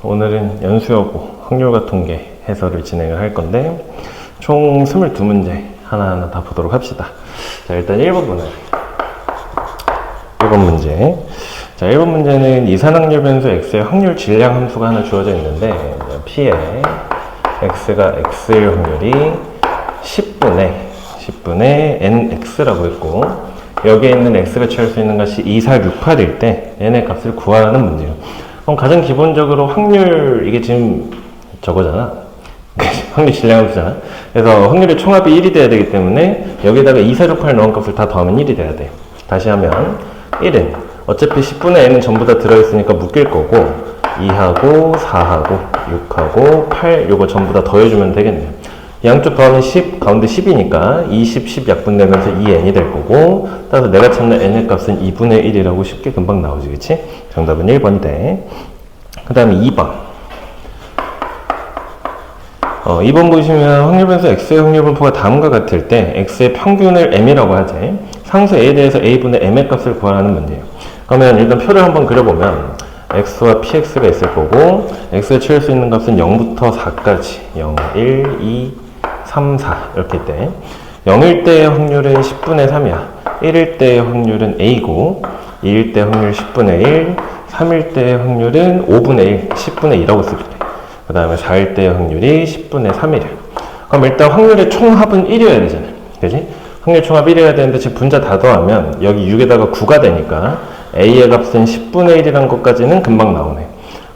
오늘은 연수여고 확률과 통계 해설을 진행을 할 건데 총 22문제 하나하나 다 보도록 합시다. 자, 일단 1번 문제. 자, 1번 문제는 이산확률 변수 x의 확률 질량 함수가 하나 주어져 있는데 p에 x가 x일 확률이 10분의 nx라고 했고 여기에 있는 x가 취할 수 있는 값이 2, 4, 6, 8일 때 n의 값을 구하라는 문제예요. 그럼 가장 기본적으로 확률, 이게 지금 저거잖아. 확률 질량함수잖아. 그래서 확률의 총합이 1이 돼야 되기 때문에 여기다가 2, 4, 6, 8 넣은 값을 다 더하면 1이 돼야 돼. 다시 하면 1은 어차피 10분의 n은 전부 다 들어있으니까 묶일 거고 2하고 4하고 6하고 8 요거 전부 다 더해주면 되겠네요. 양쪽 더하면 10, 가운데 10이니까 20, 10 약분되면서 2n이 될 거고 따라서 내가 찾는 n의 값은 2분의 1이라고 쉽게 금방 나오지, 그치? 정답은 1번이 돼. 그 다음에 2번. 2번 보시면 확률 변수 x의 확률 분포가 다음과 같을 때 x의 평균을 m이라고 하지. 상수 a에 대해서 a분의 m의 값을 구하라는 문제예요. 그러면 일단 표를 한번 그려보면 x와 px가 있을 거고 x가 취할 수 있는 값은 0부터 4까지 0, 1, 2, 3, 4 이렇게 때 0일 때의 확률은 10분의 3이야. 1일 때의 확률은 a고 2일 때 확률 10분의 1, 3일 때의 확률은 5분의 1, 10분의 2라고 쓰면 돼. 그 다음에 4일 때의 확률이 10분의 3이래. 그럼 일단 확률의 총합은 1이어야 되잖아. 그지? 확률 총합 1이어야 되는데 지금 분자 다 더하면 여기 6에다가 9가 되니까 a의 값은 10분의 1이란 것까지는 금방 나오네.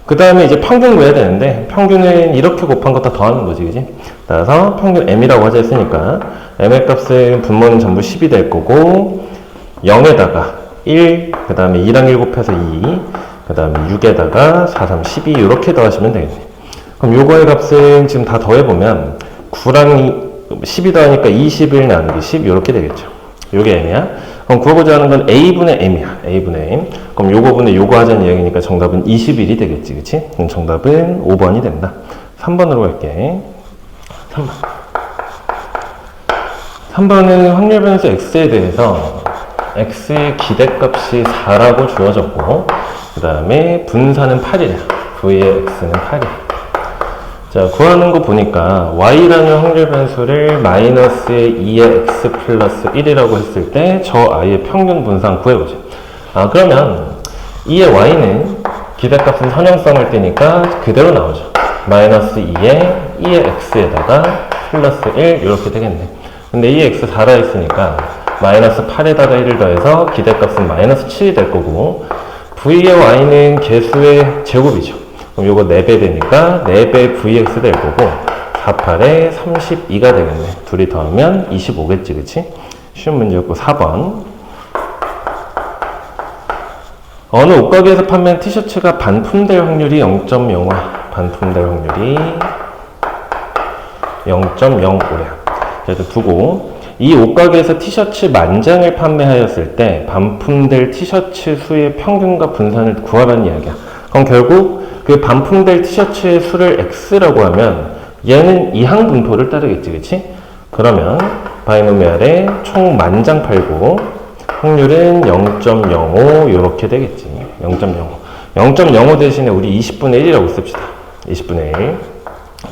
그 다음에 이제 평균 구해야 되는데 평균은 이렇게 곱한 거 다 더하는 거지, 그지? 따라서 평균 m이라고 하자 했으니까 m의 값은 분모는 전부 10이 될 거고 0에다가 1, 그 다음에 2랑 1 곱해서 2, 그 다음에 6에다가 4, 3, 12 이렇게 더하시면 되겠네. 그럼 요거의 값은 지금 다 더해보면 9랑 10이 더하니까 21 나누기 10 이렇게 되겠죠. 요게 m이야. 그럼 구하고자 하는 건 a분의 m이야. a분의 m. 그럼 요거분의 요거 하자는 이야기니까 정답은 21이 되겠지, 그치? 그럼 정답은 5번이 된다. 3번으로 갈게. 3번은 확률 변수 x에 대해서 x의 기대값이 4라고 주어졌고 그 다음에 분사는 8이래. v의 x는 8이야. 자, 구하는 거 보니까 y라는 확률 변수를 마이너스의 2의 x 플러스 1이라고 했을 때 저 i의 평균 분산 구해보자. 그러면 2의 y는 기대값은 선형성을 떼니까 그대로 나오죠. 마이너스 2의 x에다가 플러스 1 이렇게 되겠네. 근데 2x 4라 했으니까 마이너스 8에다가 1을 더해서 기대값은 마이너스 7이 될 거고 v의 y는 개수의 제곱이죠. 그럼 요거 4배 되니까 4배 vx 될 거고 4, 8에 32가 되겠네. 둘이 더하면 25겠지, 그치? 쉬운 문제였고 4번. 어느 옷가게에서 판매한 티셔츠가 반품될 확률이 0.05. 반품될 확률이 0.05래. 그래서 두고 이 옷가게에서 티셔츠 10,000장을 판매하였을 때 반품될 티셔츠 수의 평균과 분산을 구하라는 이야기야. 그럼 결국 그 반품될 티셔츠의 수를 x라고 하면 얘는 이항 분포를 따르겠지, 그치? 그러면 바이노미알에 총 10,000장 팔고 확률은 0.05 이렇게 되겠지. 0.05 대신에 우리 20분의 1이라고 씁시다. 20분의 1.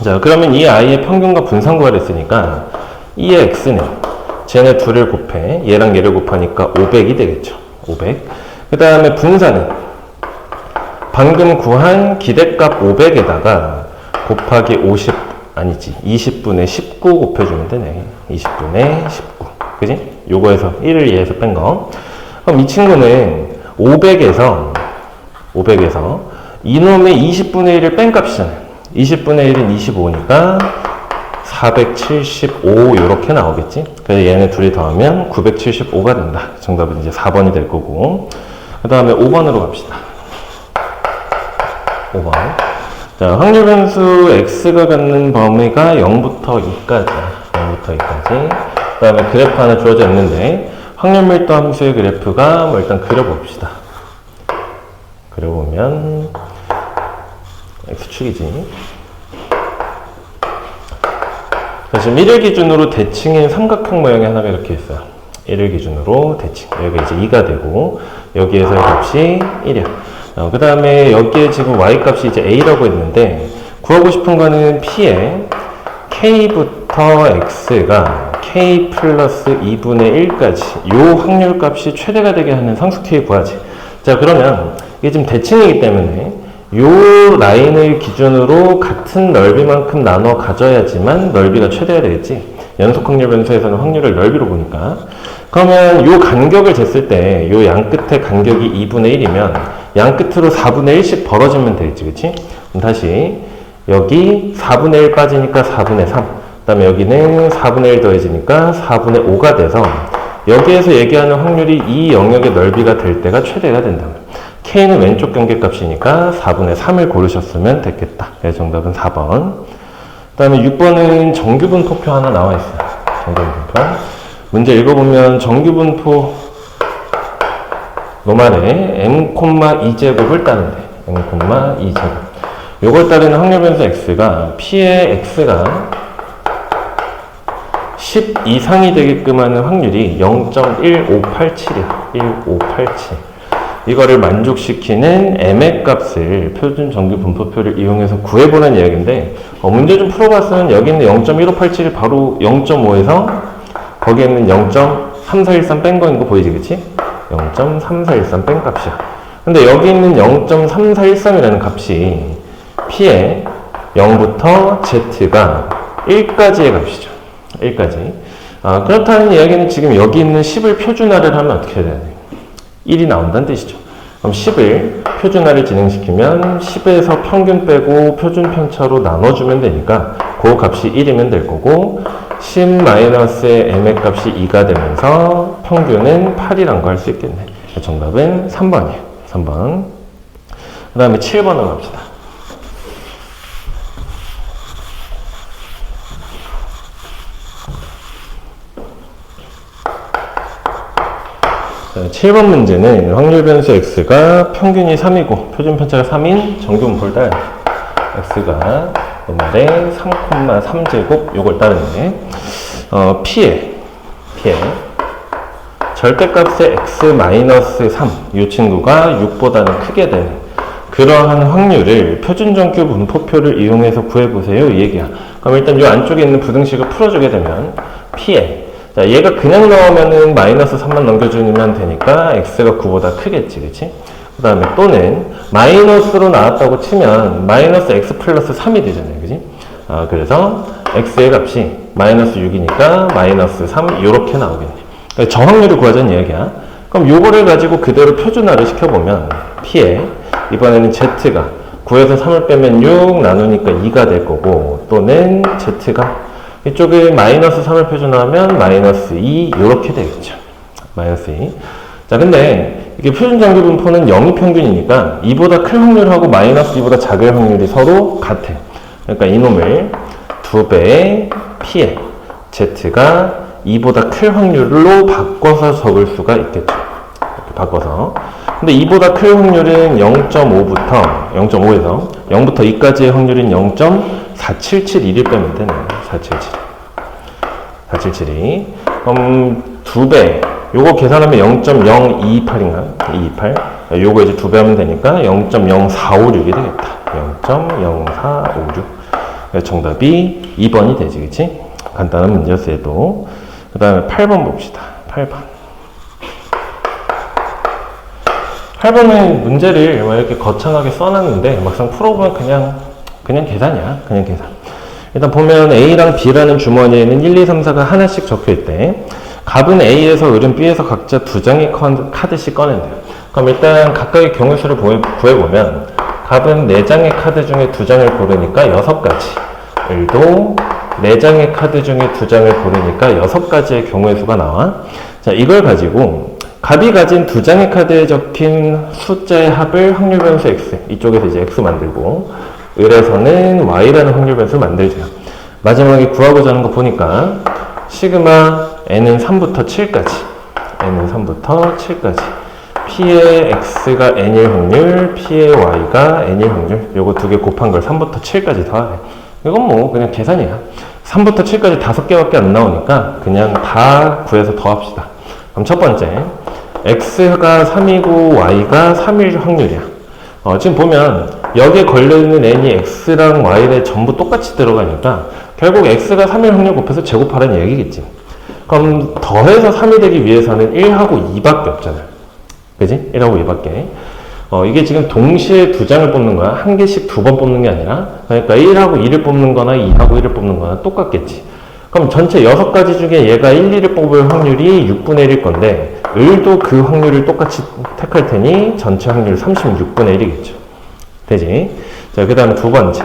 자, 그러면 이 아이의 평균과 분산 구하라 했으니까 이의 x는 쟤네 둘을 곱해 얘랑 얘를 곱하니까 500이 되겠죠. 500. 그 다음에 분산은 방금 구한 기대값 500에다가 곱하기 50, 아니지, 20분의 19 곱해주면 되네. 20분의 19. 그지? 요거에서 1을 얘에서 뺀 거. 그럼 이 친구는 500에서 이놈의 20분의 1을 뺀 값이잖아요. 20분의 1은 25니까 475 요렇게 나오겠지? 그래서 얘네 둘이 더하면 975가 된다. 정답은 이제 4번이 될 거고. 그 다음에 5번으로 갑시다. 5번. 자, 확률 변수 x가 갖는 범위가 0부터 2까지야. 0부터 2까지. 그 다음에 그래프 하나 주어져 있는데 확률 밀도 함수의 그래프가 뭐 일단 그려봅시다. 그려보면 x축이지. 지금 1일 기준으로 대칭인 삼각형 모양의 하나가 이렇게 있어요. 1을 기준으로 대칭. 여기 이제 2가 되고 여기에서의 값이 1이야. 그 다음에 여기에 지금 y값이 이제 a라고 했는데 구하고 싶은 거는 p의 k부터 x가 k 플러스 2분의 1까지 요 확률값이 최대가 되게 하는 상수 k 구하지. 자, 그러면 이게 지금 대칭이기 때문에 요 라인을 기준으로 같은 넓이만큼 나눠 가져야지만 넓이가 최대가 되겠지. 연속 확률 변수에서는 확률을 넓이로 보니까. 그러면 요 간격을 쟀을 때 요 양 끝의 간격이 2분의 1이면 양 끝으로 4분의 1씩 벌어지면 되겠지, 그치? 그럼 다시 여기 4분의 1 빠지니까 4분의 3, 그 다음에 여기는 4분의 1 더해지니까 4분의 5가 돼서 여기에서 얘기하는 확률이 이 영역의 넓이가 될 때가 최대가 된다. K는 왼쪽 경계값이니까 4분의 3을 고르셨으면 됐겠다. 그래서 정답은 4번. 그 다음에 6번은 정규분포표 하나 나와 있어요. 정규분포표. 문제 읽어보면 정규분포 노말에 m,2제곱을 따른대. m,2제곱. 요걸 따르는 확률 변수 x가 p의 x가 10 이상이 되게끔 하는 확률이 0.1587이야. 1587. 이거를 만족시키는 m의 값을 표준 정규 분포표를 이용해서 구해보는 이야기인데, 문제 좀 풀어봤으면 여기 있는 0.1587이 바로 0.5에서 거기에 있는 0.3413 뺀 거인 거 보이지, 그치? 0.3413 뺀 값이야. 근데 여기 있는 0.3413이라는 값이 p의 0부터 z가 1까지의 값이죠. 1까지. 그렇다는 이야기는 지금 여기 있는 10을 표준화를 하면 어떻게 해야 되나요? 1이 나온다는 뜻이죠. 그럼 10을 표준화를 진행시키면 10에서 평균 빼고 표준 편차로 나눠주면 되니까 그 값이 1이면 될 거고 10-의 m의 값이 2가 되면서 평균은 8이란 거 할 수 있겠네. 정답은 3번이에요. 3번. 그 다음에 7번으로 갑시다. 7번 문제는 확률 변수 x가 평균이 3이고 표준 편차가 3인 정규분포를 따야 돼. x가 노말에 3,3제곱 요걸 따르네. p의 절대값의 x-3 이 친구가 6보다는 크게 되는 그러한 확률을 표준 정규 분포표를 이용해서 구해보세요 이 얘기야. 그럼 일단 이 안쪽에 있는 부등식을 풀어주게 되면 p의 자, 얘가 그냥 나오면은 마이너스 3만 넘겨주면 되니까 x가 9보다 크겠지, 그치? 그 다음에 또는 마이너스로 나왔다고 치면 마이너스 x 플러스 3이 되잖아요, 그치? 그래서 x의 값이 마이너스 6이니까 마이너스 3 이렇게 나오겠네. 그러니까 저 확률을 구하자는 이야기야. 그럼 요거를 가지고 그대로 표준화를 시켜보면 p의 이번에는 z가 9에서 3을 빼면 6 나누니까 2가 될 거고 또는 z가 이쪽에 마이너스 3을 표준화하면 마이너스 2 이렇게 되겠죠. 마이너스 2. 자, 근데 이게 표준 정규 분포는 0이 평균이니까 2보다 클 확률하고 마이너스 2보다 작을 확률이 서로 같아요. 그러니까 이놈을 2배의 p의 z가 2보다 클 확률로 바꿔서 적을 수가 있겠죠. 이렇게 바꿔서. 근데 2보다 클 확률은 0.5부터 0.5에서 0부터 2까지의 확률인 0.4771을 빼면 되네요. 4772. 그럼 2배. 요거 계산하면 0.028인가? 228. 요거 이제 2배 하면 되니까 0.0456이 되겠다. 0.0456. 정답이 2번이 되지, 그치? 간단한 문제였어도. 그 다음에 8번 봅시다. 8번은 문제를 이렇게 거창하게 써놨는데 막상 풀어보면 그냥 계산이야. 그냥 계산. 일단 보면 A랑 B라는 주머니에는 1, 2, 3, 4가 하나씩 적혀있대. 값은 A에서 을은 B에서 각자 2장의 카드씩 꺼낸대요. 그럼 일단 각각의 경우수를 구해보면 값은 4장의 카드 중에 2장을 고르니까 6가지. 을도 4장의 카드 중에 2장을 고르니까 6가지의 경우의 수가 나와. 자, 이걸 가지고 값이 가진 2장의 카드에 적힌 숫자의 합을 확률 변수 x. 이쪽에서 이제 x 만들고 을에서는 y라는 확률 변수를 만들죠. 마지막에 구하고자 하는 거 보니까 시그마 n은 3부터 7까지 n은 3부터 7까지 p의 x가 n일 확률, p의 y가 n일 확률 요거 두 개 곱한 걸 3부터 7까지 더하래. 이건 뭐 그냥 계산이야. 3부터 7까지 5개밖에 안 나오니까 그냥 다 구해서 더합시다. 그럼 첫 번째 x가 3이고 y가 3일 확률이야. 지금 보면 여기에 걸려있는 n이 x랑 y에 전부 똑같이 들어가니까 결국 x가 3일 확률 곱해서 제곱하라는 얘기겠지. 그럼 더해서 3이 되기 위해서는 1하고 2밖에 없잖아요. 그지? 1하고 2밖에. 이게 지금 동시에 두 장을 뽑는 거야. 한 개씩 두 번 뽑는 게 아니라. 그러니까 1하고 2를 뽑는 거나 2하고 1을 뽑는 거나 똑같겠지. 그럼 전체 6가지 중에 얘가 1, 2를 뽑을 확률이 6분의 1일 건데 을도 그 확률을 똑같이 택할 테니 전체 확률 36분의 1이겠죠. 되지? 자, 그 다음에 두 번째.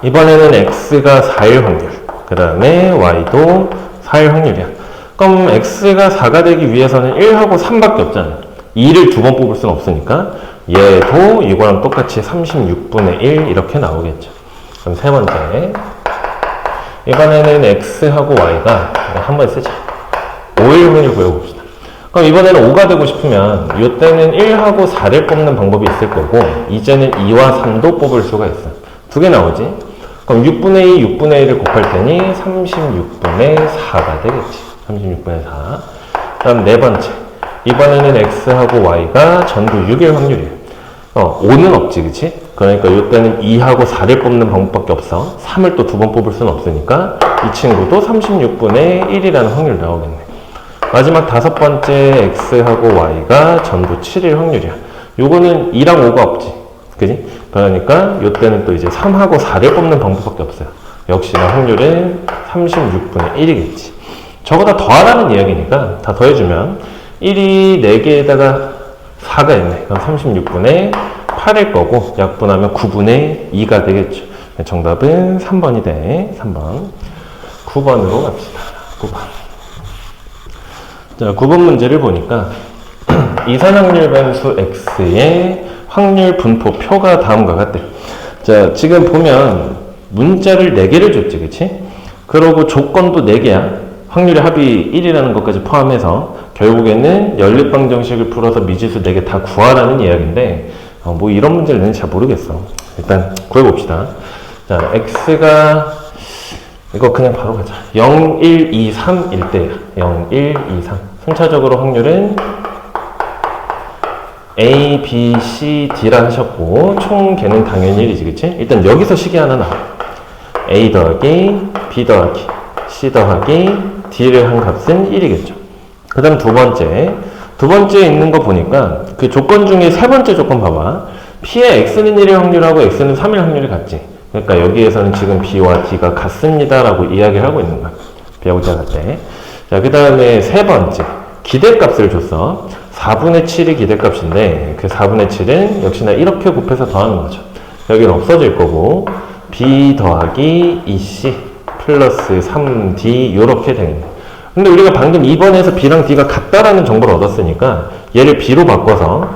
이번에는 x가 4일 확률. 그 다음에 y도 4일 확률이야. 그럼 x가 4가 되기 위해서는 1하고 3밖에 없잖아. 2를 두 번 뽑을 수는 없으니까 얘도 이거랑 똑같이 36분의 1 이렇게 나오겠죠. 그럼 세 번째. 이번에는 x하고 y가 한번 쓰자. 5일 확률 구해봅시다. 그럼 이번에는 5가 되고 싶으면 이때는 1하고 4를 뽑는 방법이 있을 거고 이제는 2와 3도 뽑을 수가 있어. 두 개 나오지? 그럼 6분의 2, 6분의 1을 곱할 테니 36분의 4가 되겠지. 36분의 4. 그럼 네 번째. 이번에는 x하고 y가 전부 6일 확률이에요. 5는 없지, 그치? 그러니까 이때는 2하고 4를 뽑는 방법밖에 없어. 3을 또 두 번 뽑을 수는 없으니까 이 친구도 36분의 1이라는 확률이 나오겠네. 마지막 다섯 번째 x하고 y가 전부 7일 확률이야. 요거는 2랑 5가 없지. 그지? 그러니까 이때는 또 이제 3하고 4를 뽑는 방법밖에 없어요. 역시나 확률은 36분의 1이겠지. 저거 다 더하라는 이야기니까 다 더해주면 1이 4개에다가 4가 있네. 그럼 36분의 8일 거고 약분하면 9분의 2가 되겠죠. 정답은 3번이 돼. 3번. 9번으로 갑시다. 9번. 자, 9번 문제를 보니까 이산확률 변수 x의 확률 분포 표가 다음과 같대요. 자, 지금 보면 문자를 4개를 줬지, 그치? 그러고 조건도 4개야. 확률의 합이 1이라는 것까지 포함해서 결국에는 연립방정식을 풀어서 미지수 4개 다 구하라는 이야기인데 뭐 이런 문제를 내는지 잘 모르겠어. 일단 구해봅시다. 자, x가 이거 그냥 바로 가자. 0, 1, 2, 3일 때야. 0, 1, 2, 3. 순차적으로 확률은 A, B, C, D라 하셨고 총 개는 당연히 1이지, 그치? 일단 여기서 식이 하나 나와. A 더하기 B 더하기 C 더하기 D를 한 값은 1이겠죠. 그 다음 두 번째에 있는 거 보니까 그 조건 중에 세 번째 조건 봐봐. P의 X는 1일 확률하고 X는 3일 확률이 같지. 그러니까 여기에서는 지금 B와 D가 같습니다 라고 이야기를 하고 있는 거야. B하고 D가 같대. 자, 그 다음에 세 번째. 기대값을 줬어. 4분의 7이 기대값인데 그 4분의 7은 역시나 이렇게 곱해서 더하는 거죠. 여기는 없어질 거고 B 더하기 2C 플러스 3D 이렇게 되겠네. 근데 우리가 방금 2번에서 B랑 D가 같다라는 정보를 얻었으니까 얘를 B로 바꿔서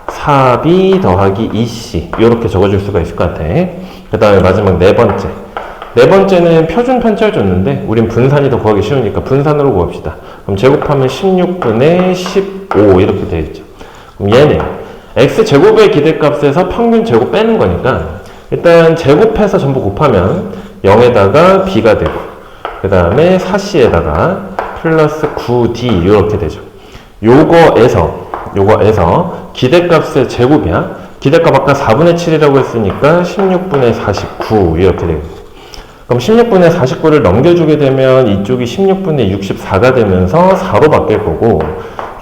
4B 더하기 2C 이렇게 적어줄 수가 있을 것 같아. 그 다음에 마지막 네 번째는 표준 편차를 줬는데 우린 분산이 더 구하기 쉬우니까 분산으로 구합시다. 그럼 제곱하면 16분의 15 이렇게 되겠죠. 그럼 얘는 x제곱의 기대값에서 평균 제곱 빼는 거니까 일단 제곱해서 전부 곱하면 0에다가 b가 되고 그 다음에 4c에다가 플러스 9d 이렇게 되죠. 요거에서 기대값의 제곱이야. 기대값 아까 4분의 7이라고 했으니까 16분의 49 이렇게 되겠네. 그럼 16분의 49를 넘겨주게 되면 이쪽이 16분의 64가 되면서 4로 바뀔 거고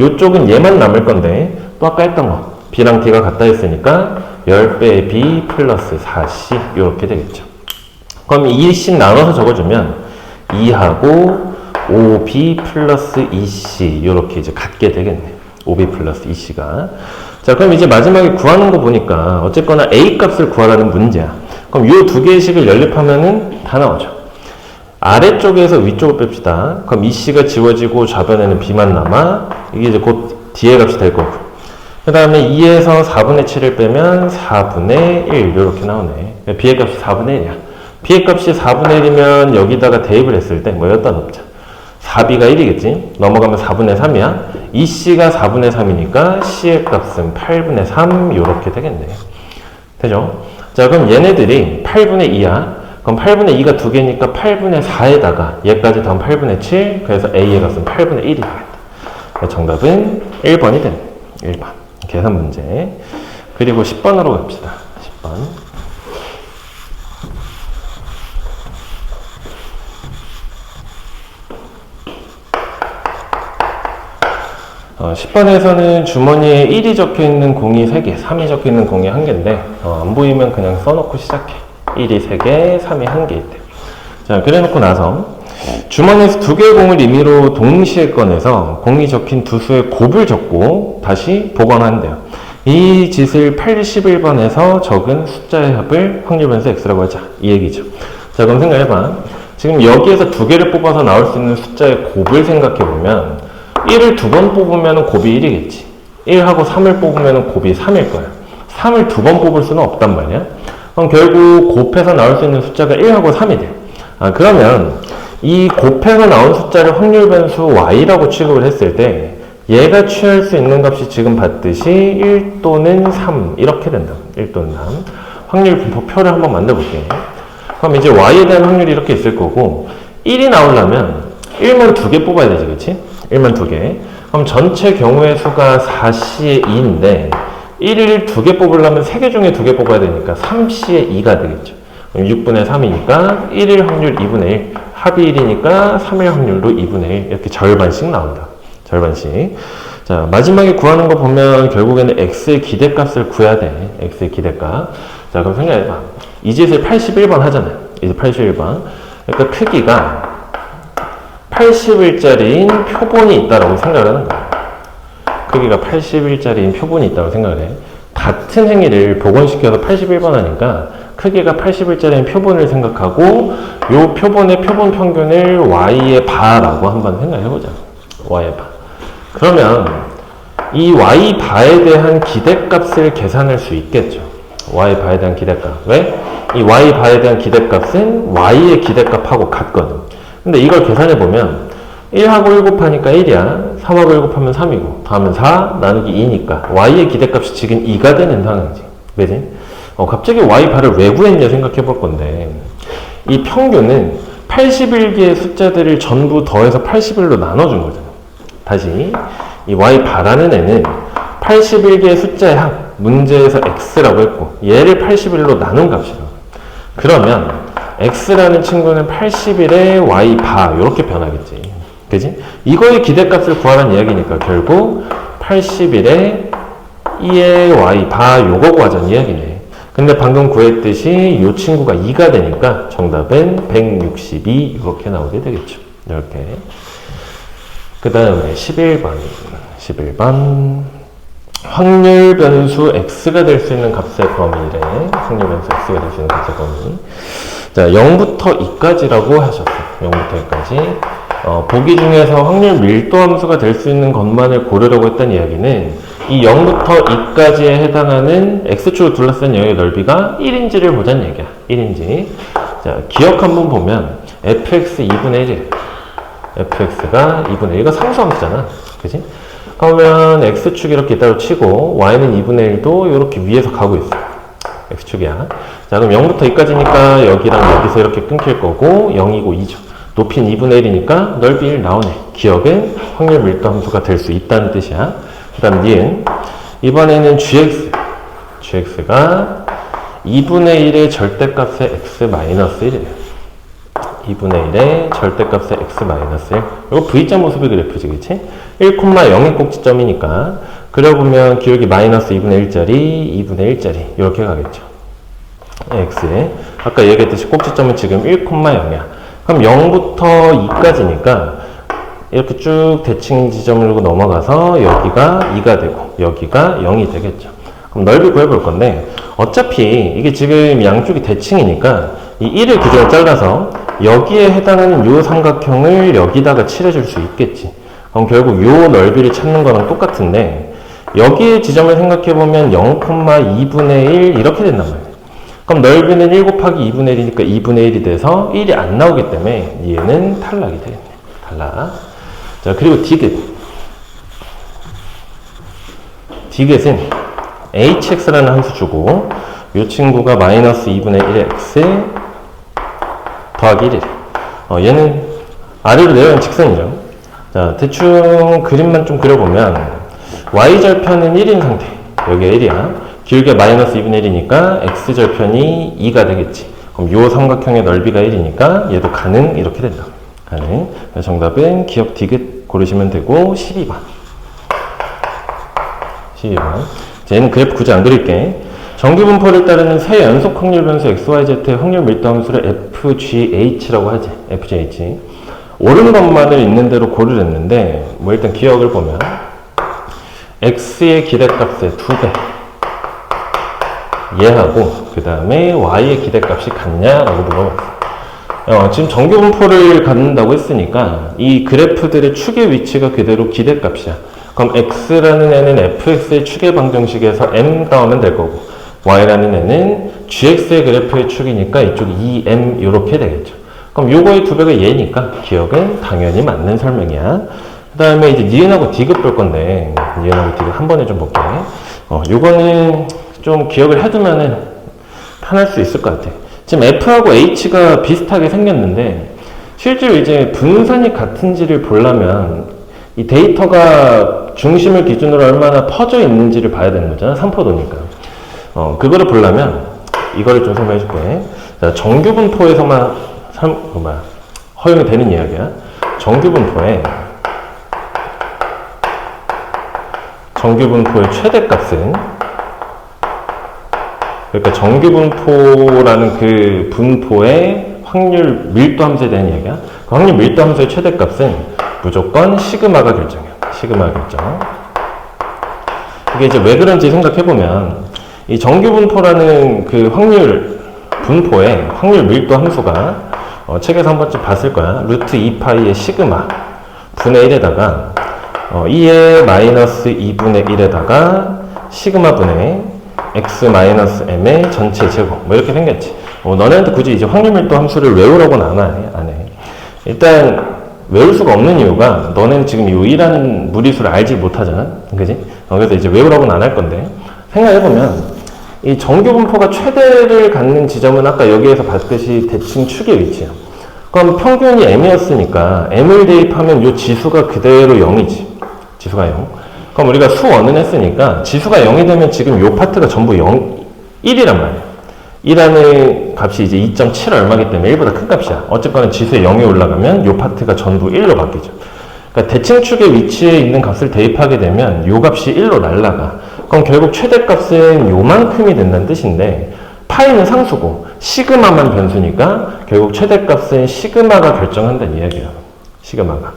이쪽은 얘만 남을 건데 또 아까 했던 거 B랑 D가 같다 했으니까 10배의 B 플러스 4C 이렇게 되겠죠. 그럼 2씩 나눠서 적어주면 2하고 5B 플러스 2C 이렇게 이제 같게 되겠네. 5B 플러스 2C가. 자, 그럼 이제 마지막에 구하는 거 보니까 어쨌거나 A 값을 구하라는 문제야. 그럼 이 두 개의 식을 연립하면은 다 나오죠. 아래쪽에서 위쪽을 뺍시다. 그럼 이 C가 지워지고 좌변에는 B만 남아. 이게 이제 곧 D의 값이 될 거고. 그 다음에 2에서 4분의 7을 빼면 4분의 1 이렇게 나오네. B의 값이 4분의 1이야. B의 값이 4분의 1이면 여기다가 대입을 했을 때 뭐 여기다 넣자. 4B가 1이겠지? 넘어가면 4분의 3이야. 이 C가 4분의 3이니까 C의 값은 8분의 3 이렇게 되겠네. 되죠? 자, 그럼 얘네들이 8분의 2야. 그럼 8분의 2가 두 개니까 8분의 4에다가 얘까지 더하면 8분의 7. 그래서 A의 값은 8분의 1이 되겠다. 정답은 1번이 되네. 1번. 계산 문제. 그리고 10번으로 갑시다. 10번. 10번에서는 주머니에 1이 적혀있는 공이 3개, 3이 적혀있는 공이 1개인데 안 보이면 그냥 써놓고 시작해. 1이 3개, 3이 1개 있대. 자, 그래놓고 나서 주머니에서 2개의 공을 임의로 동시에 꺼내서 공이 적힌 두 수의 곱을 적고 다시 보관한대요. 이 짓을 81번에서 적은 숫자의 합을 확률 변수 x라고 하자. 이 얘기죠. 자, 그럼 생각해봐. 지금 여기에서 2개를 뽑아서 나올 수 있는 숫자의 곱을 생각해보면 1을 2번 뽑으면 곱이 1이겠지. 1하고 3을 뽑으면 곱이 3일 거야. 3을 2번 뽑을 수는 없단 말이야. 그럼 결국 곱해서 나올 수 있는 숫자가 1하고 3이 돼. 그러면 이 곱해서 나온 숫자를 확률 변수 y라고 취급을 했을 때 얘가 취할 수 있는 값이 지금 봤듯이 1 또는 3 이렇게 된다. 1 또는 3. 확률 분포표를 한번 만들어 볼게요. 그럼 이제 y에 대한 확률이 이렇게 있을 거고 1이 나오려면 1만 2개 뽑아야 되지, 그치? 1만 2개. 그럼 전체 경우의 수가 4C의 2인데 1을 2개 뽑으려면 3개 중에 2개 뽑아야 되니까 3C의 2가 되겠죠. 6분의 3이니까 1일 확률 2분의 1, 합이 1이니까 3일 확률도 2분의 1 이렇게 절반씩 나온다. 절반씩. 자, 마지막에 구하는 거 보면 결국에는 x의 기대값을 구해야 돼. x의 기대값. 자, 그럼 생각해봐. 이 짓을 81번 하잖아요. 이제 81번. 그러니까 크기가 80일짜리인 표본이 있다라고 생각을 하는 거야. 크기가 80일짜리인 표본이 있다고 생각을 해. 같은 행위를 복원시켜서 81번 하니까 크기가 80일짜리인 표본을 생각하고 요 표본의 표본 평균을 y의 바라고 한번 생각해보자. y의 바. 그러면 이 y 바에 대한 기대값을 계산할 수 있겠죠. y 바에 대한 기대값. 왜? 이 y 바에 대한 기대값은 y의 기대값하고 같거든. 근데 이걸 계산해보면 1하고 1 곱하니까 1이야. 3하고 1 곱하면 3이고 더하면 4 나누기 2니까 y의 기대값이 지금 2가 되는 상황이지. 그지? 갑자기 y 바를 왜 구했냐 생각해 볼 건데 이 평균은 81개의 숫자들을 전부 더해서 81로 나눠준 거잖아. 다시 이 y 바라는 애는 81개의 숫자의 합, 문제에서 x라고 했고 얘를 81로 나눈 값이라고. 그러면 x라는 친구는 81의 y 바 이렇게 변하겠지. 그지? 이거의 기대값을 구하라는 이야기니까 결국 81의 2의 y 바 요거 구하자는 이야기네. 근데 방금 구했듯이 이 친구가 2가 되니까 정답은 162 이렇게 나오게 되겠죠. 이렇게. 그 다음에 11번 확률 변수 x가 될 수 있는 값의 범위래. 확률 변수 x가 될 수 있는 값의 범위. 자, 0부터 2까지라고 하셨어. 0부터 2까지. 보기 중에서 확률 밀도 함수가 될 수 있는 것만을 고르려고 했던 이야기는 이 0부터 2까지에 해당하는 x축을 둘러싼 영역의 넓이가 1인지를 보자는 얘기야. 1인지. 자, 기억 한번 보면 fx 2분의 1이래. fx가 2분의 1. 이거 상수함수잖아. 그지? 그러면 x축 이렇게 있다고 치고 y는 2분의 1도 이렇게 위에서 가고 있어. x축이야. 자, 그럼 0부터 2까지니까 여기랑 여기서 이렇게 끊길 거고 0이고 2죠. 높이는 2분의 1이니까 넓이 1 나오네. 기억은 확률 밀도 함수가 될 수 있다는 뜻이야. 그 다음 니은. 이번에는 gx가 2분의 1의 절대값의 x-1이래요. 2분의 1의 절대값의 x-1. 이거 V자 모습의 그래프지, 그치? 1,0의 꼭지점이니까. 그려보면 기울기 마이너스 2분의 1짜리, 2분의 1짜리. 이렇게 가겠죠. x에. 아까 얘기했듯이 꼭지점은 지금 1,0이야. 그럼 0부터 2까지니까 이렇게 쭉 대칭 지점을 넘어가서 여기가 2가 되고 여기가 0이 되겠죠. 그럼 넓이 구해볼 건데 어차피 이게 지금 양쪽이 대칭이니까 이 1을 그대로 잘라서 여기에 해당하는 요 삼각형을 여기다가 칠해줄 수 있겠지. 그럼 결국 요 넓이를 찾는 거랑 똑같은데 여기의 지점을 생각해보면 0,2분의 1 이렇게 된단 말이에요. 그럼 넓이는 1 곱하기 2분의 1이니까 2분의 1이 돼서 1이 안 나오기 때문에 얘는 탈락이 되겠네. 탈락. 자, 그리고 디귿은 hx라는 함수 주고 이 친구가 마이너스 2분의 1의 x 더하기 1이래. 얘는 아래로 내려가는 직선이죠. 자, 대충 그림만 좀 그려보면 y절편은 1인 상태. 여기가 1이야. 길게 마이너스 2분의 1이니까 x절편이 2가 되겠지. 그럼 요 삼각형의 넓이가 1이니까 얘도 가능 이렇게 된다. 가능. 정답은 기억 디귿 고르시면 되고 12번. 12번. 얘는 그래프 굳이 안 그릴게. 정규분포를 따르는 세 연속 확률 변수 XYZ의 확률 밀도 함수를 FGH라고 하지. FGH. 옳은 것만을 있는 대로 고르랬는데, 뭐 일단 기억을 보면, X의 기대값의 2배. 얘하고, 그 다음에 Y의 기대값이 같냐라고 물어봤어. 지금 정규분포를 갖는다고 했으니까, 이 그래프들의 축의 위치가 그대로 기대값이야. 그럼 X라는 애는 fx의 축의 방정식에서 m 따오면 될 거고, Y라는 애는 gx의 그래프의 축이니까 이쪽이 2m 이렇게 되겠죠. 그럼 요거의 2배가 얘니까 기억은 당연히 맞는 설명이야. 그 다음에 이제 니은하고 디귿 볼 건데, 니은하고 디귿 한 번에 좀 볼게. 요거는 좀 기억을 해두면은 편할 수 있을 것 같아. 지금 F하고 H가 비슷하게 생겼는데, 실제로 이제 분산이 같은지를 보려면 이 데이터가 중심을 기준으로 얼마나 퍼져 있는지를 봐야 되는 거잖아. 삼포도니까. 그거를 보려면 이거를 좀 설명해 줄게. 자, 정규분포에서만 허용이 되는 이야기야. 정규분포의 최대값은, 그러니까 정규분포라는 그 분포의 확률 밀도 함수에 대한 이야기야. 그 확률 밀도 함수의 최대값은 무조건 시그마가 결정이야. 시그마 결정. 이게 이제 왜 그런지 생각해보면, 이 정규분포라는 그 확률 분포의 확률 밀도 함수가 책에서 한 번쯤 봤을 거야. 루트 2파이의 시그마 분의 1에다가 2의 마이너스 2분의 1에다가 시그마 분의 x 마이너스 m의 전체 제곱 뭐 이렇게 생겼지. 너네한테 굳이 이제 확률 밀도 함수를 외우라고는 안 해. 일단 외울 수가 없는 이유가 너네는 지금 이 2라는 무리수를 알지 못하잖아. 그지? 그래서 이제 외우라고는 안 할 건데, 생각해보면 이 정규분포가 최대를 갖는 지점은 아까 여기에서 봤듯이 대칭 축의 위치야. 그럼 평균이 m이었으니까 m을 대입하면 이 지수가 그대로 0이지. 지수가 0. 그럼 우리가 수원은 했으니까 지수가 0이 되면 지금 이 파트가 전부 1이란 말이야. 1라는 값이 이제 2.7 얼마기 때문에 1보다 큰 값이야. 어쨌거나 지수에 0이 올라가면 이 파트가 전부 1로 바뀌죠. 그러니까 대칭축의 위치에 있는 값을 대입하게 되면 이 값이 1로 날라가. 그럼 결국 최대값은 요만큼이 된다는 뜻인데, 파이는 상수고 시그마만 변수니까 결국 최대값은 시그마가 결정한다는 이야기예요. 시그마가.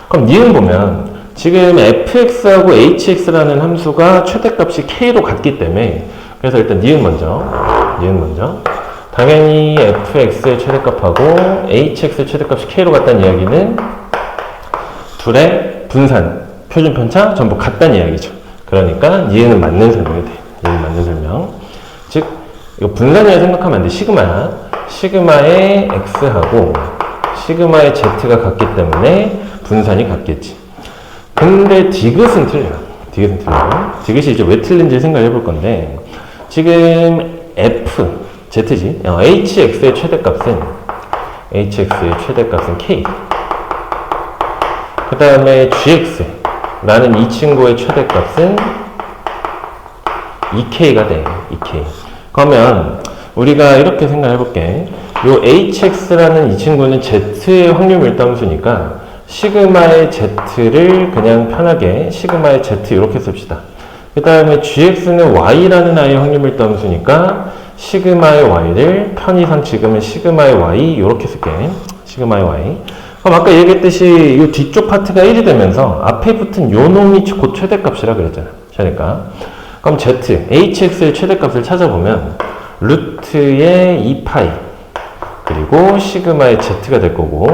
그럼 니은 보면 지금 fx하고 hx라는 함수가 최대값이 k로 같기 때문에, 그래서 일단 니은 먼저. 당연히 fx의 최대값하고 hx의 최대값이 k로 같다는 이야기는 둘의 분산, 표준 편차 전부 같다는 이야기죠. 그러니까 니은은 맞는 설명이 돼. 니은 맞는 설명. 즉 이거 분산이라 생각하면 안 돼. 시그마야. 시그마의 x하고 시그마의 z가 같기 때문에 분산이 같겠지. 근데 디귿은 틀려. 디귿이 이제 왜 틀린지 생각해 볼 건데, 지금 f, z지. hx의 최대값은 k. 그 다음에 gx라는 이 친구의 최대값은 2k가 돼. 2k. 그러면 우리가 이렇게 생각해 볼게. 요 hx라는 이 친구는 z의 확률 밀도 함수니까 시그마의 z를 그냥 편하게 시그마의 z 이렇게 씁시다. 그 다음에 gx는 y라는 아이의 확률 밀도 함수니까 시그마의 y를 편의상 지금은 시그마의 y 이렇게 쓸게. 시그마의 y. 그럼 아까 얘기했듯이 이 뒤쪽 파트가 1이 되면서 앞에 붙은 요 놈이 곧 최대값이라 그랬잖아. 그러니까 그럼 z, hx의 최대값을 찾아보면 루트의 2파이 그리고 시그마의 z가 될 거고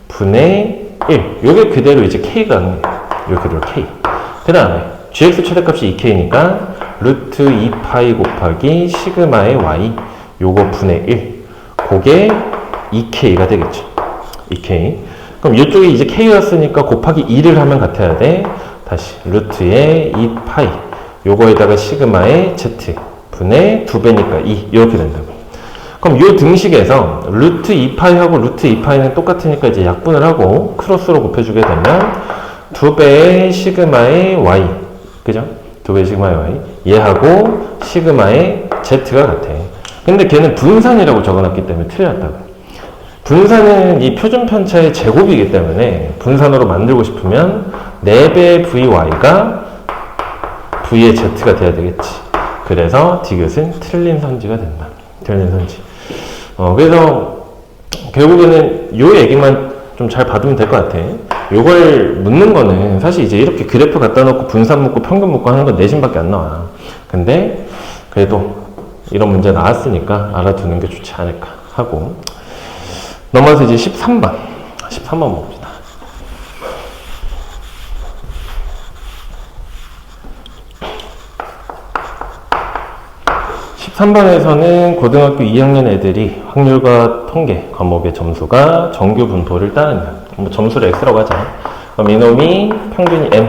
분의 1. 요게 그대로 이제 k가 하는 거예요. 요 그대로 k. 그 다음에 gx 최대값이 2k니까 루트 2파이 곱하기 시그마의 y 요거 분의 1. 그게 2k가 되겠죠. 2k. 그럼 이쪽이 이제 k였으니까 곱하기 2를 하면 같아야 돼. 다시 루트의 2파이 요거에다가 시그마의 z 분의 2배니까 2 이렇게 된다고. 그럼 요 등식에서 루트 2파이하고 루트 2파이는 똑같으니까 이제 약분을 하고 크로스로 곱해주게 되면 2배의 시그마의 y 그죠? 2배의 시그마의 y. 얘하고 시그마의 z가 같아. 근데 걔는 분산이라고 적어놨기 때문에 틀렸다고. 분산은 이 표준 편차의 제곱이기 때문에 분산으로 만들고 싶으면 4배의 vy가 v의 z가 돼야 되겠지. 그래서 디귿은 틀린 선지가 된다. 틀린 선지. 그래서 결국에는 요 얘기만 좀 잘 받으면 될 것 같아. 요걸 묻는 거는 사실 이제 이렇게 그래프 갖다 놓고 분산 묻고 평균 묻고 하는 건 내신밖에 안 나와. 근데 그래도 이런 문제 나왔으니까 알아두는 게 좋지 않을까 하고 넘어서 이제 13번 봅시다. 13번에서는 고등학교 2학년 애들이 확률과 통계 과목의 점수가 정규 분포를 따른다. 뭐 점수를 x라고 하자. 그럼 이놈이 평균이 m,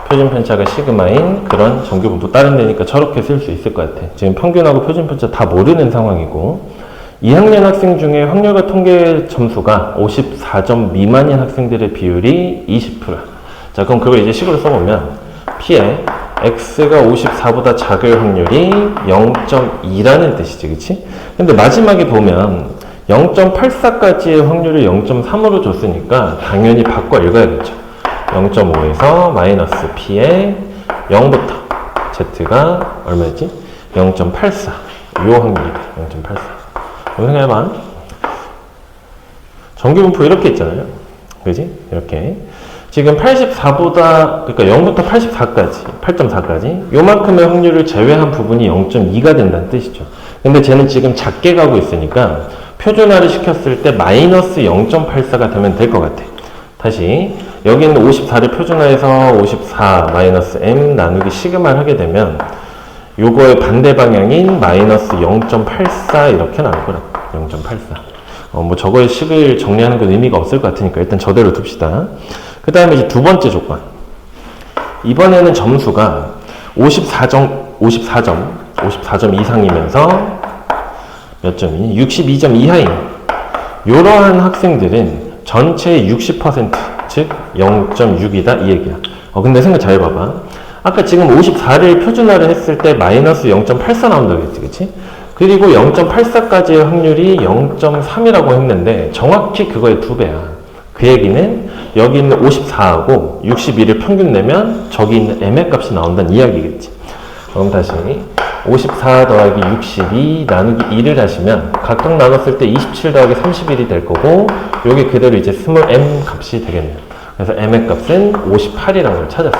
표준 편차가 시그마인 그런 정규 분포 따른다니까 저렇게 쓸 수 있을 것 같아. 지금 평균하고 표준 편차 다 모르는 상황이고 2학년 학생 중에 확률과 통계 점수가 54점 미만인 학생들의 비율이 20%. 자, 그럼 그걸 이제 식으로 써보면 P에 x가 54보다 작을 확률이 0.2라는 뜻이지, 그치? 근데 마지막에 보면 0.84까지의 확률을 0.3으로 줬으니까 당연히 바꿔 읽어야겠죠. 0.5에서 마이너스 P에 0부터 Z가 얼마였지? 0.84. 요 확률이다. 0.84. 이거 생각해봐. 정규분포 이렇게 있잖아요. 그지? 이렇게. 지금 84보다, 그러니까 0부터 84까지, 8.4까지, 요만큼의 확률을 제외한 부분이 0.2가 된다는 뜻이죠. 근데 쟤는 지금 작게 가고 있으니까 표준화를 시켰을 때 마이너스 0.84가 되면 될 것 같아. 다시, 여기 있는 54를 표준화해서 54 마이너스 m 나누기 시그마를 하게 되면 요거의 반대 방향인 마이너스 0.84 이렇게 나올 거라고. 0.84. 뭐 저거의 식을 정리하는 건 의미가 없을 것 같으니까 일단 저대로 둡시다. 그 다음에 이제 두 번째 조건. 이번에는 점수가 54점 이상이면서 몇 점이니? 62점 이하인 이러한 학생들은 전체의 60%, 즉 0.6이다 이 얘기야. 근데 생각 잘 해봐봐. 아까 지금 54를 표준화를 했을 때 마이너스 0.84 나온다고 했지, 그치? 그리고 0.84까지의 확률이 0.3이라고 했는데 정확히 그거의 2배야. 그 얘기는 여기 있는 54하고 61을 평균 내면 저기 있는 m의 값이 나온다는 이야기겠지. 그럼 다시 54 더하기 62 나누기 1을 하시면 각각 나눴을 때 27 더하기 31이 될 거고 여기 그대로 이제 스몰 m 값이 되겠네요. 그래서 m의 값은 58이라는 걸 찾았어.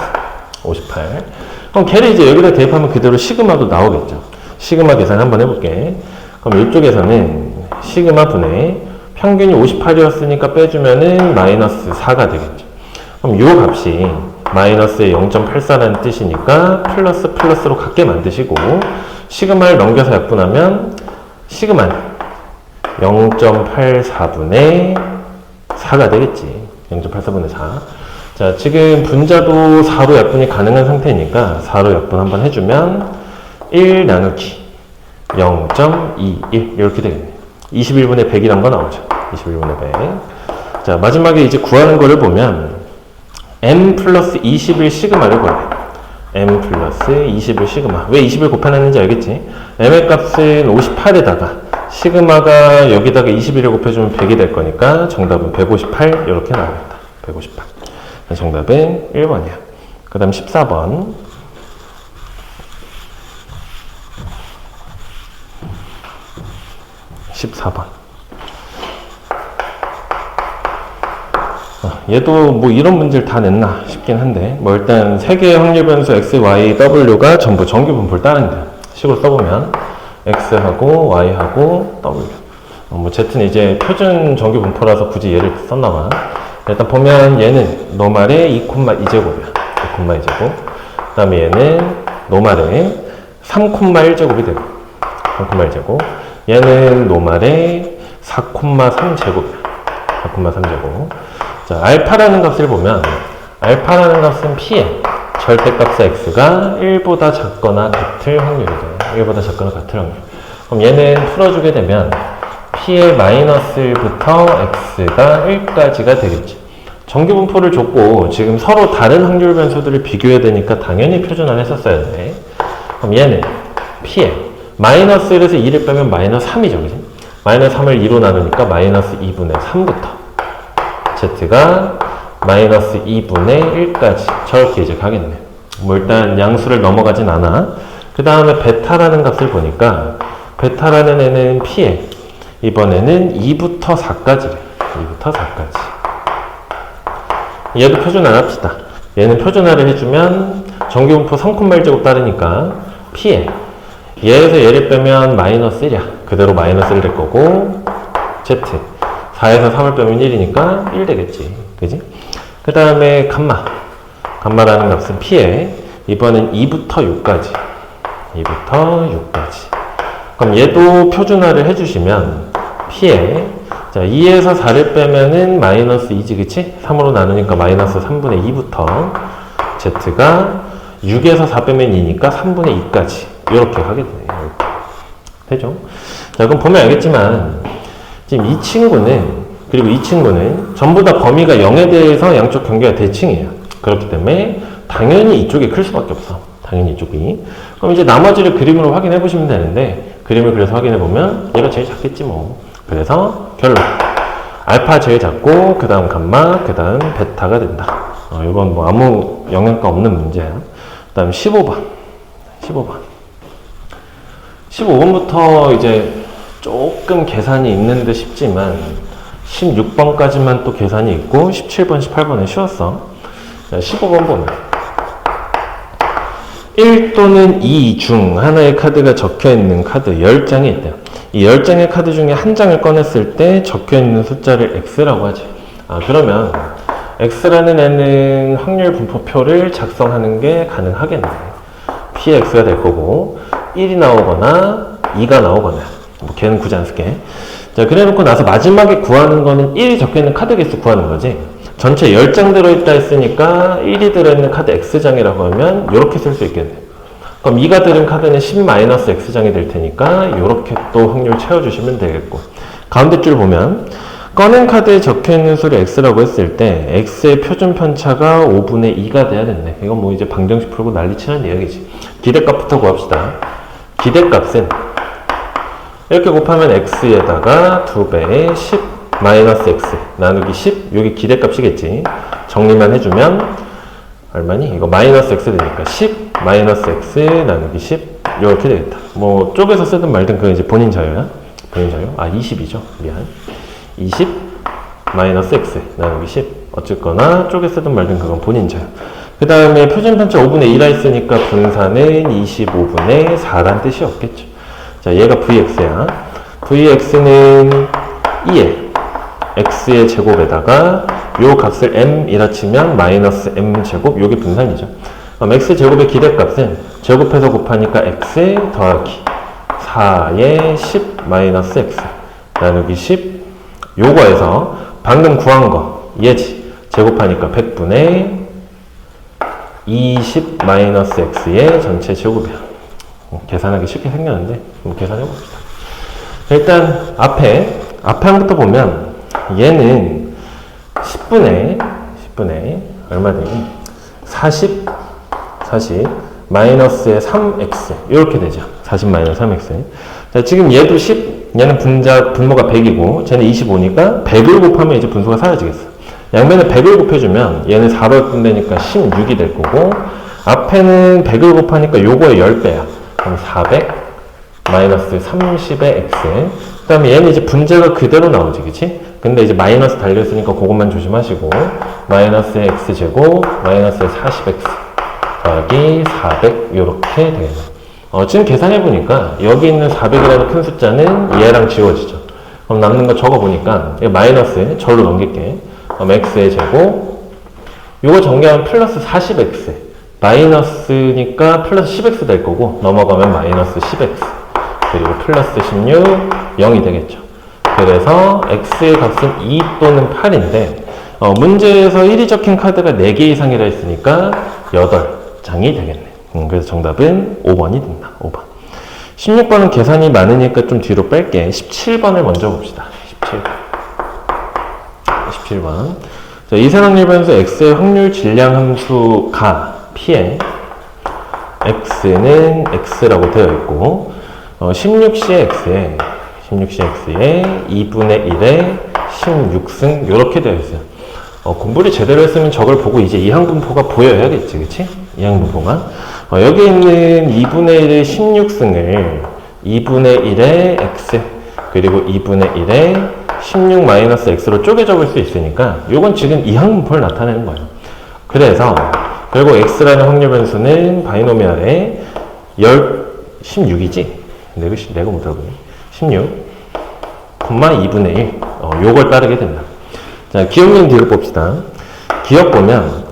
58. 그럼 걔를 이제 여기다 대입하면 그대로 시그마도 나오겠죠. 시그마 계산 한번 해볼게. 그럼 이쪽에서는 시그마 분의 평균이 58이었으니까 빼주면은 마이너스 4가 되겠죠. 그럼 요 값이 마이너스의 0.84라는 뜻이니까 플러스로 같게 만드시고 시그마를 넘겨서 약분하면 시그마는 0.84분의 4가 되겠지. 0.84분의 4. 자, 지금 분자도 4로 약분이 가능한 상태니까 4로 약분 한번 해주면 1 나누기 0.21 이렇게 되겠네요. 21분의 100이란 거 나오죠. 21분의 100. 자, 마지막에 이제 구하는 거를 보면 m 플러스 21 시그마를 구해요. m 플러스 21 시그마. 왜 20을 곱해놨는지 알겠지? m의 값은 58에다가 시그마가 여기다가 21을 곱해주면 100이 될 거니까 정답은 158 이렇게 나옵니다. 158. 정답은 1번이야. 그 다음 14번. 14번. 얘도 뭐 이런 문제를 다 냈나 싶긴 한데 뭐 일단 세 개의 확률 변수 x, y, w가 전부 정규 분포를 따른다. 식으로 써보면 x하고 y하고 w. 뭐 z는 이제 표준 정규 분포라서 굳이 얘를 썼나봐. 일단 보면 얘는 노말의 2,2제곱이야. 2,2제곱. 그 다음에 얘는 노말의 3,1제곱이 되고 3,1제곱. 얘는 노말의 4,3제곱이야. 4,3제곱. 자, 알파라는 값을 보면 알파라는 값은 P의 절대값의 x가 1보다 작거나 같을 확률이 돼요. 1보다 작거나 같을 확률. 그럼 얘는 풀어주게 되면 P의 마이너스 1부터 x가 1까지가 되겠지. 정규분포를 줬고 지금 서로 다른 확률 변수들을 비교해야 되니까 당연히 표준화를 했었어야 돼. 그럼 얘는 P에 마이너스 1에서 2를 빼면 마이너스 3이죠. 그지? 마이너스 3을 2로 나누니까 마이너스 2분의 3부터 Z가 마이너스 2분의 1까지 저렇게 이제 가겠네. 뭐 일단 양수를 넘어가진 않아. 그 다음에 베타라는 값을 보니까 베타라는 애는 P에 이번에는 2부터 4까지래. 2부터 4까지. 얘도 표준화 합시다. 얘는 표준화를 해주면 정규분포 3,1제곱 따르니까 P에 얘에서 얘를 빼면 마이너스 1이야. 그대로 마이너스 1 될 거고 Z 4에서 3을 빼면 1이니까 1 되겠지. 그지? 그 다음에 감마라는 값은 P에 이번엔 2부터 6까지 2부터 6까지. 그럼 얘도 표준화를 해주시면 P에 자 2에서 4를 빼면은 마이너스 2지 그치? 3으로 나누니까 마이너스 3분의 2부터 Z가 6에서 4 빼면 2니까 3분의 2까지 이렇게 하게 되네요. 되죠? 자 그럼 보면 알겠지만 지금 이 친구는 그리고 이 친구는 전부 다 범위가 0에 대해서 양쪽 경계가 대칭이에요. 그렇기 때문에 당연히 이쪽이 클 수밖에 없어. 당연히 이쪽이. 그럼 이제 나머지를 그림으로 확인해 보시면 되는데 그림을 그래서 확인해 보면 얘가 제일 작겠지 뭐. 그래서 결론 알파 제일 작고 그 다음 감마 그 다음 베타가 된다. 이건 뭐 아무 영향가 없는 문제야. 그 다음 15번부터 이제 조금 계산이 있는 듯 싶지만 16번까지만 또 계산이 있고 17번, 18번은 쉬웠어. 자, 15번 보면 1 또는 2 중 하나의 카드가 적혀있는 카드 10장이 있대요. 이 10장의 카드 중에 한 장을 꺼냈을 때 적혀있는 숫자를 X라고 하지. 그러면 X라는 애는 확률 분포표를 작성하는 게 가능하겠네. PX가 될 거고 1이 나오거나 2가 나오거나 뭐 걔는 굳이 안 쓸게. 자 그래 놓고 나서 마지막에 구하는 거는 1이 적혀있는 카드 개수 구하는 거지. 전체 10장 들어있다 했으니까 1이 들어있는 카드 X장이라고 하면 이렇게 쓸 수 있겠네. 그럼 2가 들은 카드는 10-X장이 될 테니까 이렇게 또 확률 채워주시면 되겠고 가운데 줄 보면 꺼낸 카드에 적혀있는 수를 X라고 했을 때 X의 표준 편차가 5분의 2가 돼야 된대. 이건 뭐 이제 방정식 풀고 난리치는 이야기지. 기대값부터 구합시다. 기대값은 이렇게 곱하면 X에다가 2배의 10-X 나누기 10 여기 기대값이겠지. 정리만 해주면 얼마니? 이거 마이너스 X 되니까 10 마이너스 X 나누기 10 이렇게 되겠다. 뭐 쪼개서 쓰든 말든 그건 이제 본인 자유야. 본인 자유. 20이죠. 미안. 20 마이너스 X 나누기 10 어쨌거나 쪼개 쓰든 말든 그건 본인 자유. 그 다음에 표준 편차 5분의 2라 했으니까 분산은 25분의 4란 뜻이 없겠죠. 자 얘가 VX야. VX는 2에 x의 제곱에다가 요 값을 m이라 치면 마이너스 m제곱 요게 분산이죠. 그럼 x제곱의 기대값은 제곱해서 곱하니까 x 더하기 4의 10 마이너스 x 나누기 10 요거에서 방금 구한 거 얘지. 제곱하니까 100분의 20 마이너스 x의 전체 제곱이야. 계산하기 쉽게 생겼는데 한번 계산해 봅시다. 일단 앞에 항부터 보면 얘는 10분의 얼마 되니? 40 마이너스의 3x 이렇게 되죠. 40 마이너스 3x. 자, 지금 얘도 10, 얘는 분모가 100이고 쟤는 25니까 100을 곱하면 이제 분수가 사라지겠어. 양변에 100을 곱해주면 얘는 4로 분되니까 16이 될 거고 앞에는 100을 곱하니까 요거의 10배야. 그럼 400 마이너스 30의 x. 그 다음에 얘는 이제 분자가 그대로 나오지, 그치? 근데 이제 마이너스 달려있으니까 그것만 조심하시고 마이너스의 x제곱 마이너스의 40x 더하기 400 이렇게 되겠네. 지금 계산해보니까 여기 있는 400이라는 큰 숫자는 얘랑 지워지죠. 그럼 남는 거 적어보니까 이거 마이너스 절로 넘길게. 그럼 x의 제곱 이거 정리하면 플러스 40x 마이너스니까 플러스 10x 될 거고 넘어가면 마이너스 10x 그리고 플러스 16 0이 되겠죠. 그래서 x의 값은 2 또는 8인데 문제에서 1이 적힌 카드가 4개 이상이라 했으니까 8장이 되겠네. 그래서 정답은 5번이 된다. 5번. 16번은 계산이 많으니까 좀 뒤로 뺄게. 17번을 먼저 봅시다. 17번. 자, 이산확률 변수 x의 확률 질량 함수가 p에 x는 x라고 되어 있고 16c의 x에 2분의 1의 16승 이렇게 되어 있어요. 공부를 제대로 했으면 저걸 보고 이제 이항분포가 보여야겠지, 그치? 이항분포가. 여기 있는 2분의 1의 16승을 2분의 1의 x 그리고 2분의 1의 16-x로 쪼개 적을 수 있으니까 이건 지금 이항분포를 나타내는 거예요. 그래서 결국 x라는 확률 변수는 바이노미알에 16이지? 내가 못 들어보네. 16, 2분의 1 요걸 따르게 된다. 자, 기억용 디귿 봅시다. 기억 보면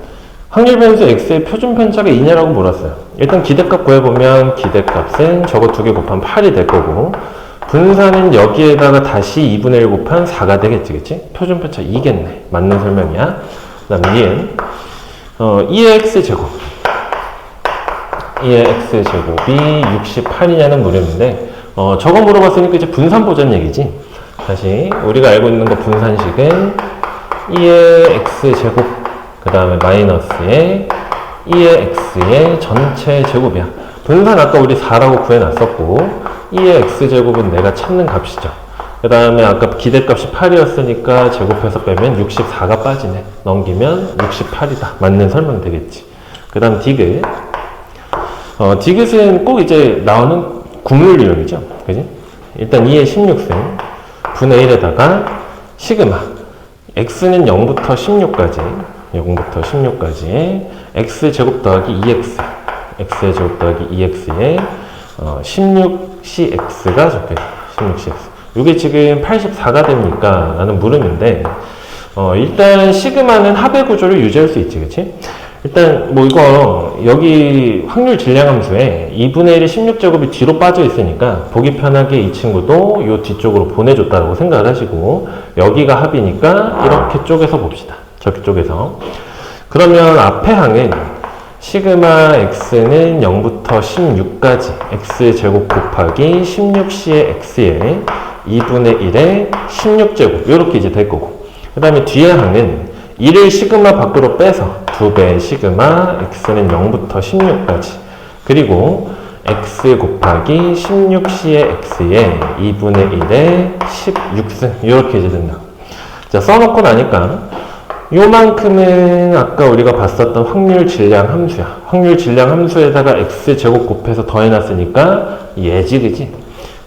확률 변수 x의 표준 편차가 2냐라고 물었어요. 일단 기대값 구해보면 기대값은 저거 2개 곱하면 8이 될 거고 분산은 여기에다가 다시 2분의 1 곱한 4가 되겠지, 그치? 표준 편차 2겠네. 맞는 설명이야. 그 다음 이은 2의 x제곱 2의 x제곱이 68이냐는 물음인데 저거 물어봤으니까 이제 분산 보자는 얘기지. 다시 우리가 알고 있는 거 분산식은 2의 x제곱 그 다음에 마이너스의 2의 x의 전체 제곱이야. 분산 아까 우리 4라고 구해놨었고 2의 x제곱은 내가 찾는 값이죠. 그 다음에 아까 기대값이 8이었으니까 제곱해서 빼면 64가 빠지네. 넘기면 68이다. 맞는 설명 되겠지. 그 다음 디귿 디귿은 꼭 이제 나오는 국룰 유형이죠. 그지? 일단 2의 16승 분의 1에다가 시그마 x는 0부터 16까지 0부터 16까지의 x제곱 더하기 2x x의 제곱 더하기 2x에 16cx가 적혀있어요. 16cx 이게 지금 84가 됩니까? 라는 물음인데 일단 시그마는 합의 구조를 유지할 수 있지, 그치? 일단 뭐 이거 여기 확률 질량 함수에 2분의 1의 16제곱이 뒤로 빠져 있으니까 보기 편하게 이 친구도 요 뒤쪽으로 보내줬다고 생각을 하시고 여기가 합이니까 이렇게 쪼개서 봅시다. 저렇게 쪼개서 그러면 앞에 항은 시그마 x는 0부터 16까지 x제곱 곱하기 16c의 x에 2분의 1의 16제곱 이렇게 이제 될 거고 그 다음에 뒤에 항은 1을 시그마 밖으로 빼서 2배의 시그마 x는 0부터 16까지 그리고 x 곱하기 16c의 x에 2분의 1의 16승 이렇게 이제 된다. 자, 써놓고 나니까 요만큼은 아까 우리가 봤었던 확률 질량 함수야. 확률 질량 함수에다가 x제곱 곱해서 더해놨으니까 얘지, 그지?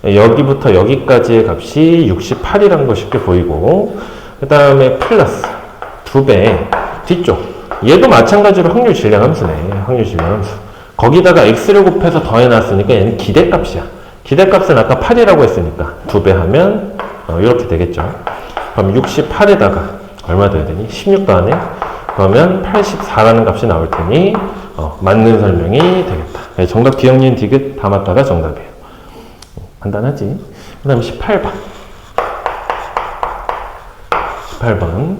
여기부터 여기까지의 값이 68이라는 거 쉽게 보이고 그 다음에 플러스 2배 뒤쪽 얘도 마찬가지로 확률 질량 함수네. 확률 질량 함수 거기다가 x를 곱해서 더해놨으니까 얘는 기대값이야. 기대값은 아까 8이라고 했으니까 2배 하면 이렇게 되겠죠. 그럼 68에다가 얼마 더해야 되니? 16 더하네? 그러면 84라는 값이 나올 테니 맞는 설명이 되겠다. 정답 기억니은 디귿 다 맞다가 정답이에요. 간단하지? 그 다음에 18번. 18번.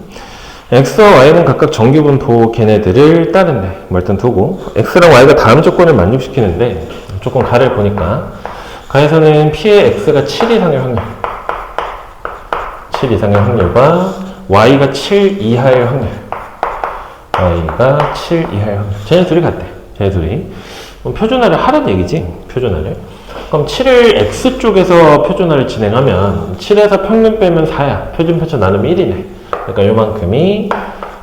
x와 y는 각각 정규분포 걔네들을 따른대. 뭐 일단 두고 x랑 y가 다음 조건을 만족시키는데 조건 가를 보니까 가에서는 p의 x가 7 이상의 확률 7 이상의 확률과 y가 7 이하의 확률 y가 7 이하의 확률 쟤네 둘이 같대. 쟤네 둘이 표준화를 하라는 얘기지. 표준화를 그럼 7을 x쪽에서 표준화를 진행하면 7에서 평균 빼면 4야. 표준 편차 나누면 1이네. 그러니까 요만큼이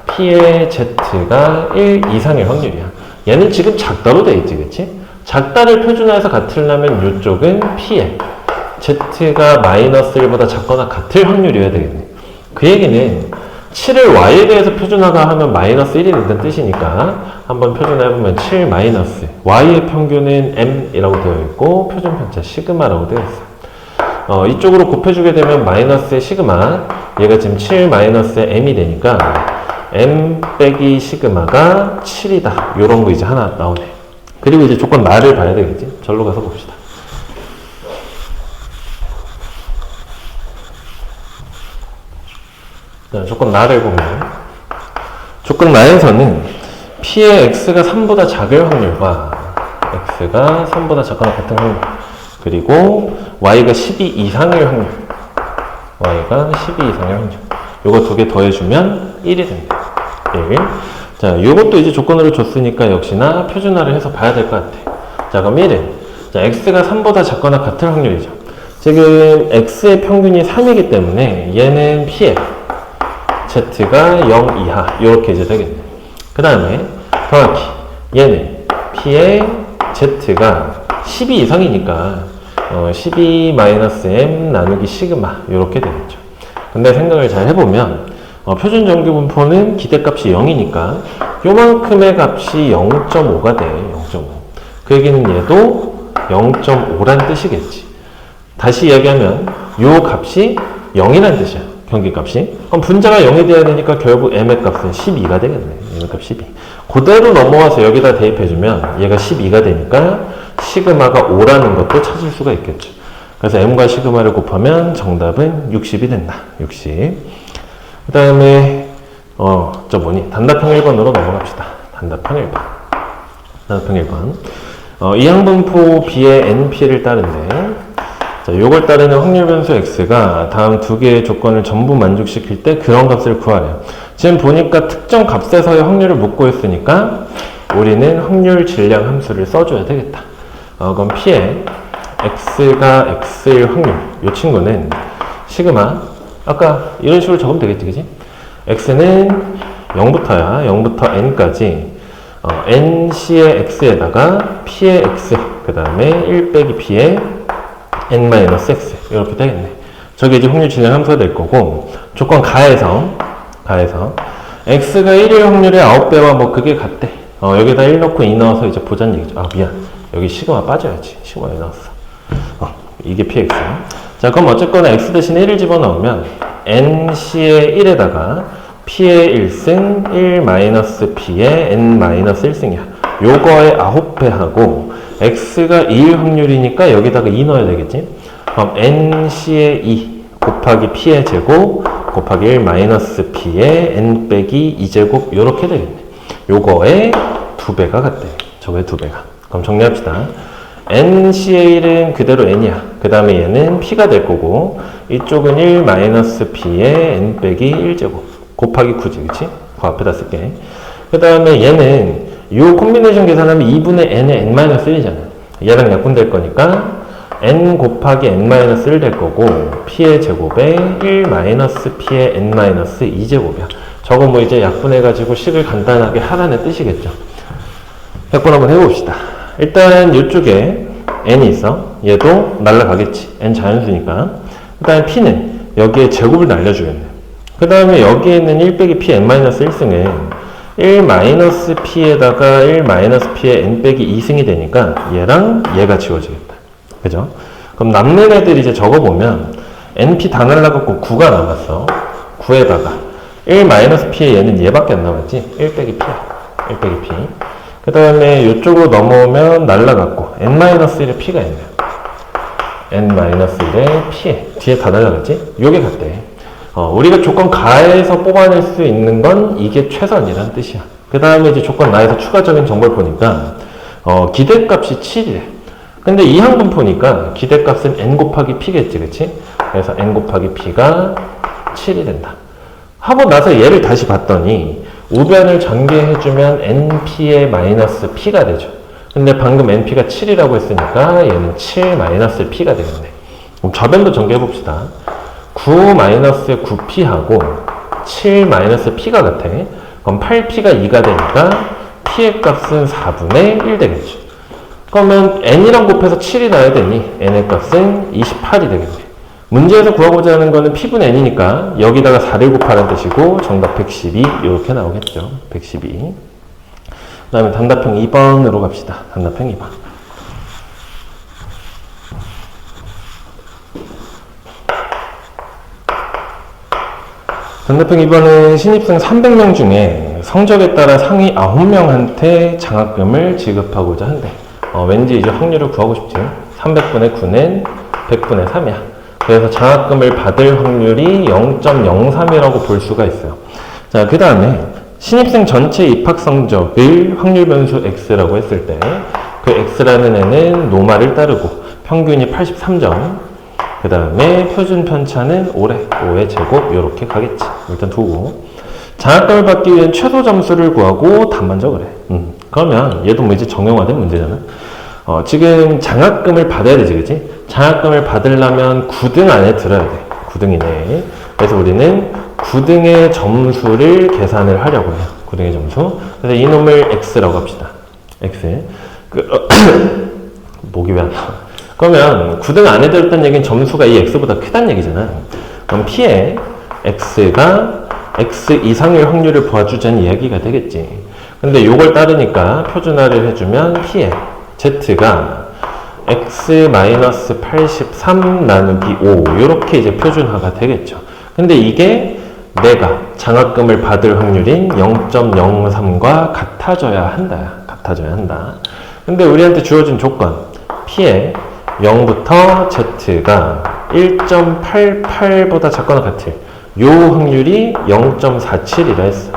p의 z가 1 이상의 확률이야. 얘는 지금 작다로 돼 있지, 그치? 작다를 표준화해서 같으려면 이쪽은 p의 z가 마이너스 1보다 작거나 같을 확률이어야 되겠네. 그 얘기는 7을 y에 대해서 표준화가 하면 마이너스 1이 된다는 뜻이니까 한번 표준화해보면 7 마이너스 y의 평균은 m이라고 되어 있고 표준 편차 시그마라고 되어 있어. 이쪽으로 곱해주게 되면 마이너스의 시그마 얘가 지금 7 마이너스의 m이 되니까 m 빼기 시그마가 7이다. 요런 거 이제 하나 나오네. 그리고 이제 조건 나를 봐야 되겠지. 절로 가서 봅시다. 자, 조건 나를 보면 조건 나에서는 p의 x가 3보다 작을 확률과 x가 3보다 작거나 같은 확률 그리고 y가 12 이상일 확률 y가 12 이상일 확률 요거 두 개 더해주면 1이 된다. 1. 자, 요것도 이제 조건으로 줬으니까 역시나 표준화를 해서 봐야 될 것 같아. 자, 그럼 1은 자, x가 3보다 작거나 같을 확률이죠. 지금 x의 평균이 3이기 때문에 얘는 pf, z가 0 이하 이렇게 이제 되겠네. 그 다음에 정확히 얘는 p의 z가 12 이상이니까 12-m 나누기 시그마 이렇게 되겠죠. 근데 생각을 잘 해보면 표준 정규 분포는 기대값이 0이니까 요만큼의 값이 0.5가 돼. 0.5. 그 얘기는 얘도 0.5란 뜻이겠지. 다시 이야기하면 요 값이 0이란 뜻이야. 경기값이. 그럼 분자가 0이 돼야 되니까 결국 m의 값은 12가 되겠네. m의 값 12. 그대로 넘어와서 여기다 대입해주면 얘가 12가 되니까 시그마가 5라는 것도 찾을 수가 있겠죠. 그래서 m과 시그마를 곱하면 정답은 60이 된다. 60. 그 다음에 단답형 1번으로 넘어갑시다. 단답형 1번. 단답형 1번. 이항분포 B의 NP를 따른데, 자, 요걸 따르는 확률 변수 X가 다음 두 개의 조건을 전부 만족시킬 때 그런 값을 구하래요. 지금 보니까 특정 값에서의 확률을 묻고 있으니까 우리는 확률 질량 함수를 써줘야 되겠다. 그럼 P의 X가 X일 확률, 요 친구는 시그마, 아까 이런 식으로 적으면 되겠지, 그지? X는 0부터야, 0부터 N까지 NC의 X에다가 P의 X, 그 다음에 1 빼기 P의 N-X, 이렇게 되겠네. 저게 이제 확률 질량 함수가 될 거고, 조건 가해서 X가 1일 확률의 9배와 뭐 그게 같대. 여기다 1 넣고 2 넣어서 이제 보자는 얘기죠. 아, 미안. 여기 시그마 빠져야지. 시그마 왜 나왔어? 이게 PX. 자, 그럼 어쨌거나 X 대신에 1을 집어넣으면 NC의 1에다가 P의 1승, 1-P의 N-1승이야. 요거의 9배 하고 X가 2일 확률이니까 여기다가 2 넣어야 되겠지? 그럼 NC의 2 곱하기 P의 제곱 곱하기 1-P의 N 빼기 2제곱 요렇게 되겠네. 요거의 2배가 같대. 저거의 2배가. 그럼 정리합시다. NC의 1은 그대로 N이야. 그 다음에 얘는 P가 될 거고 이쪽은 1-P의 N 빼기 1제곱 곱하기 9지, 그치? 9 앞에다 쓸게. 그 다음에 얘는 이 콤비네이션 계산하면 2분의 N의 N-1이잖아. 얘랑 약분될 거니까 N 곱하기 N-1 될 거고 P의 제곱에 1-P의 N-2제곱이야. 저거 뭐 이제 약분해가지고 식을 간단하게 하라는 뜻이겠죠. 약분 한번 해봅시다. 일단 이쪽에 n이 있어. 얘도 날라가겠지. n 자연수니까. 그 다음에 p는 여기에 제곱을 날려주겠네. 그 다음에 여기에는 1 빼기 p n-1승은 1-p에다가 1-p의 n 빼기 2승이 되니까 얘랑 얘가 지워지겠다. 그죠? 그럼 남는 애들 이제 적어보면 np 다 날라갔고 9가 남았어. 9에다가 1-p의 얘는 얘밖에 안 남았지. 1 빼기 p야. 1 빼기 p. 그 다음에 이쪽으로 넘어오면 날라갔고 n-1의 p가 있네요. n-1의 p에 뒤에 다 날라갔지? 요게 같대. 우리가 조건 가에서 뽑아낼 수 있는 건 이게 최선이라는 뜻이야. 그 다음에 이제 조건 나에서 추가적인 정보를 보니까 기대값이 7이래. 근데 이항분포니까 기대값은 n 곱하기 p겠지, 그치? 그래서 n 곱하기 p가 7이 된다. 하고 나서 얘를 다시 봤더니 우변을 전개해주면 np의 마이너스 p가 되죠. 근데 방금 np가 7이라고 했으니까 얘는 7-p가 되겠네. 그럼 좌변도 전개해봅시다. 9-9p하고 7-p가 같아. 그럼 8p가 2가 되니까 p의 값은 4분의 1 되겠죠. 그러면 n이랑 곱해서 7이 나야 되니 n의 값은 28이 되겠네. 문제에서 구하고자 하는 거는 p분의 n이니까 여기다가 4를 곱하라는 뜻이고 정답 112 이렇게 나오겠죠. 112. 그 다음에 단답형 2번으로 갑시다. 단답형 2번. 단답형 2번은 신입생 300명 중에 성적에 따라 상위 9명한테 장학금을 지급하고자 한대. 왠지 이제 확률을 구하고 싶지. 300분의 9는 100분의 3이야. 그래서 장학금을 받을 확률이 0.03이라고 볼 수가 있어요. 자, 그 다음에 신입생 전체 입학 성적을 확률 변수 x라고 했을 때 그 x라는 애는 노말을 따르고 평균이 83점, 그 다음에 표준 편차는 5래. 5의 제곱 이렇게 가겠지. 일단 두고. 장학금을 받기 위한 최소 점수를 구하고 답만 적으래. 그러면 얘도 뭐 이제 정형화된 문제잖아. 지금 장학금을 받아야 되지, 그치? 장학금을 받으려면 9등 안에 들어야 돼. 9등 이내에. 그래서 우리는 9등의 점수를 계산을 하려고 해요. 9등의 점수. 그래서 이놈을 x라고 합시다. x. 목이 왜 안 나와? 그러면 9등 안에 들었다는 얘기는 점수가 이 x보다 크다는 얘기잖아. 그럼 p의 x가 x 이상일 확률을 보아주자는 이야기가 되겠지. 근데 요걸 따르니까 표준화를 해주면 p의 z가 x-83 나누기 5 이렇게 이제 표준화가 되겠죠. 근데 이게 내가 장학금을 받을 확률인 0.03과 같아져야 한다. 같아져야 한다. 근데 우리한테 주어진 조건 p의 0부터 z가 1.88보다 작거나 같을 요 확률이 0.47이라 했어.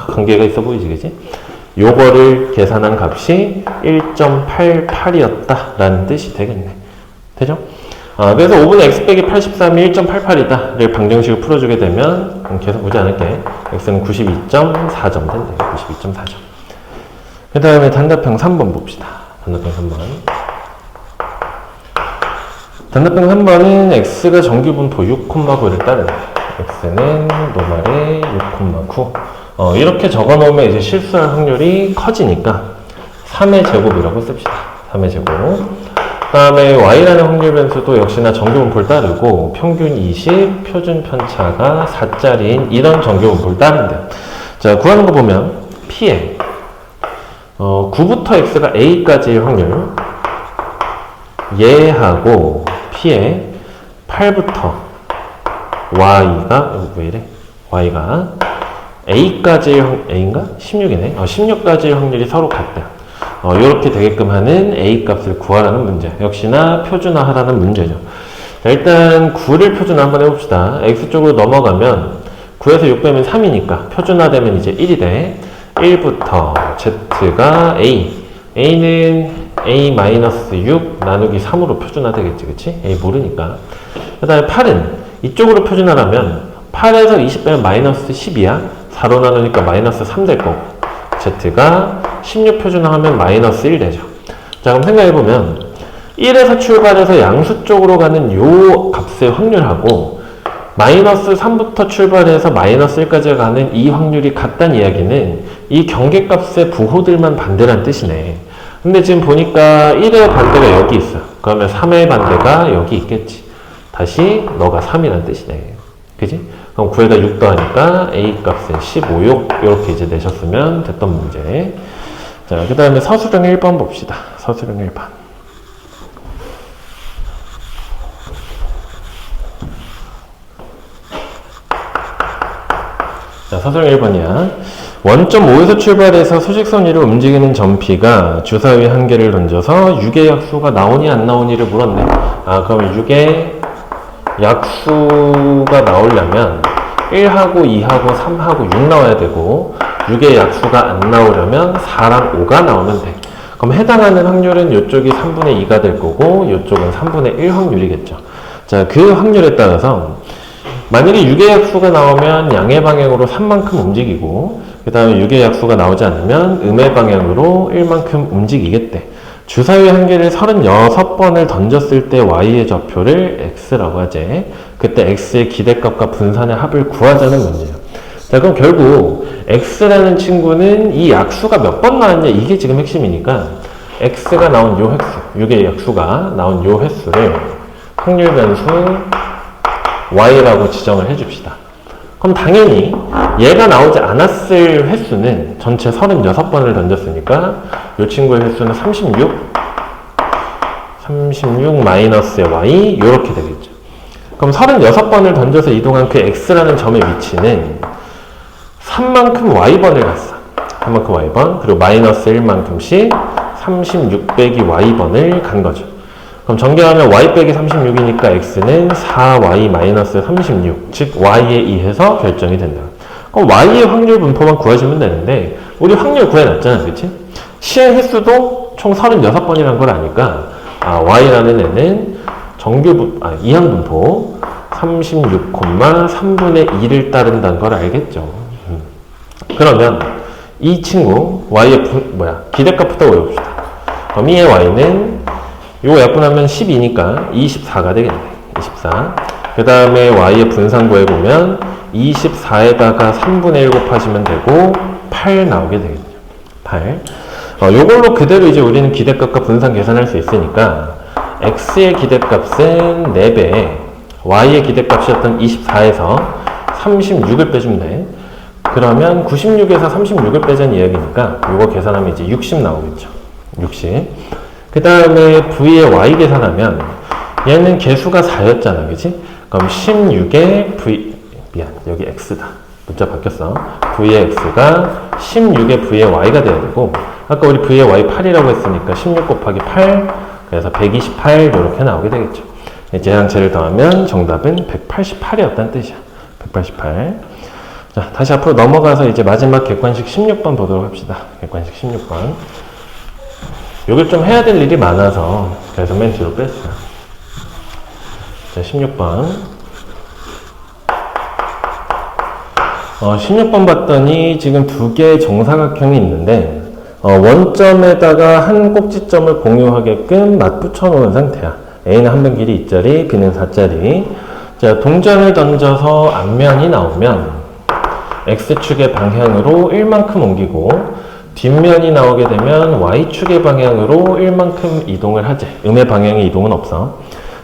관계가 있어 보이지, 그지? 요거를 계산한 값이 1.88이었다 라는 뜻이 되겠네. 되죠? 그래서 5분의 x 빼기 83이 1.88이다 를 방정식을 풀어주게 되면 계속 보지 않을게. x는 92.4점 된대. 92.4점. 그 다음에 단답형 3번 봅시다. 단답형 3번. 단답형 3번은 x가 정규분포 6,9를 따른다. x는 노말에 6,9. 이렇게 적어 놓으면 이제 실수할 확률이 커지니까 3의 제곱이라고 씁시다. 3의 제곱. 그 다음에 y라는 확률 변수도 역시나 정규분포를 따르고 평균 20, 표준 편차가 4짜리인 이런 정규분포를 따른대요. 자, 구하는 거 보면 p의 9부터 x가 a까지의 확률 얘하고 p의 8부터 y가 왜 이래? y가 a까지의 a인가? 16이네. 16까지의 확률이 서로 같다. 이렇게 되게끔 하는 a 값을 구하라는 문제. 역시나 표준화하라는 문제죠. 자, 일단 9를 표준화 한번 해봅시다. x 쪽으로 넘어가면 9에서 6 빼면 3이니까 표준화되면 이제 1이 돼. 1부터 z가 a. a는 a-6 나누기 3으로 표준화되겠지, 그치? a 모르니까. 그 다음에 8은 이쪽으로 표준화라면 8에서 20 빼면 마이너스 10이야. 4로 나누니까 마이너스 3 될 거고. z가 16 표준화하면 마이너스 1 되죠. 자, 그럼 생각해보면 1에서 출발해서 양수 쪽으로 가는 요 값의 확률하고 마이너스 3부터 출발해서 마이너스 1까지 가는 이 확률이 같다는 이야기는 이 경계값의 부호들만 반대란 뜻이네. 근데 지금 보니까 1의 반대가 여기 있어. 그러면 3의 반대가 여기 있겠지. 다시 너가 3이란 뜻이네. 그지? 그럼 9에다 6 더하니까 a 값은 15육 이렇게 이제 내셨으면 됐던 문제. 자, 그 다음에 서술형 1번 봅시다. 서술형 1번. 자, 서술형 1번이야. 원점 5에서 출발해서 수직선 위로 움직이는 점피가 주사위 한 개를 던져서 6의 약수가 나오니 안 나오니를 물었네. 그러면 6의 약수가 나오려면 1하고 2하고 3하고 6 나와야 되고 6의 약수가 안 나오려면 4랑 5가 나오면 돼. 그럼 해당하는 확률은 이쪽이 3분의 2가 될 거고 이쪽은 3분의 1 확률이겠죠. 자, 그 확률에 따라서 만약에 6의 약수가 나오면 양의 방향으로 3만큼 움직이고 그 다음에 6의 약수가 나오지 않으면 음의 방향으로 1만큼 움직이겠대. 주사위 한 개를 36번을 던졌을 때 y의 좌표를 x라고 하지. 그때 x의 기대값과 분산의 합을 구하자는 문제예요. 자, 그럼 결국 x라는 친구는 이 약수가 몇 번 나왔냐 이게 지금 핵심이니까 x가 나온 요 획수, 6의 약수가 나온 요 횟수를 확률 변수 y라고 지정을 해줍시다. 그럼 당연히 얘가 나오지 않았을 횟수는 전체 36번을 던졌으니까 이 친구의 횟수는 36 마이너스의 y 이렇게 되겠죠. 그럼 36번을 던져서 이동한 그 x라는 점의 위치는 3만큼 y번을 갔어. 3만큼 y번 그리고 마이너스 1만큼씩 36 빼기 y번을 간 거죠. 그럼 전개하면 y 빼기 36이니까 x는 4y 마이너스 36, 즉 y에 의해서 결정이 된다. 그럼 y의 확률 분포만 구하시면 되는데 우리 확률 구해놨잖아, 그치? 시의 횟수도 총 36번이라는 걸 아니까 y라는 애는 이항 분포 36, 3분의 2를 따른다는 걸 알겠죠. 그러면 이 친구 y의 기대값부터 외워봅시다. 그럼 이의 y는 요거 약분하면 12니까 24가 되겠네. 24. 그 다음에 y의 분산 구해보면 24에다가 3분의 1 곱하시면 되고 8 나오게 되겠죠. 8. 요걸로 그대로 이제 우리는 기대값과 분산 계산할 수 있으니까 x의 기대값은 4배, y의 기대값이었던 24에서 36을 빼주면 돼. 그러면 96에서 36을 빼자는 이야기니까 요거 계산하면 이제 60 나오겠죠. 60. 그 다음에 v의 y 계산하면 얘는 개수가 4였잖아, 그치? 그럼 16의 v, 여기 x다. 문자 바뀌었어. v의 x가 16의 v의 y가 돼야 되고, 아까 우리 v의 y 8이라고 했으니까 16 곱하기 8, 그래서 128 이렇게 나오게 되겠죠. 제항체를 더하면 정답은 188이었다는 뜻이야. 188. 자, 다시 앞으로 넘어가서 이제 마지막 객관식 16번 보도록 합시다. 객관식 16번. 여기 좀 해야 될 일이 많아서 그래서 맨 뒤로 뺐어요. 자, 16번. 16번 봤더니 지금 두 개의 정사각형이 있는데 원점에다가 한 꼭지점을 공유하게끔 맞붙여 놓은 상태야. A는 한 변 길이 2짜리, B는 4짜리. 자, 동전을 던져서 앞면이 나오면 X축의 방향으로 1만큼 옮기고 뒷면이 나오게 되면 Y축의 방향으로 1만큼 이동을 하지. 음의 방향의 이동은 없어.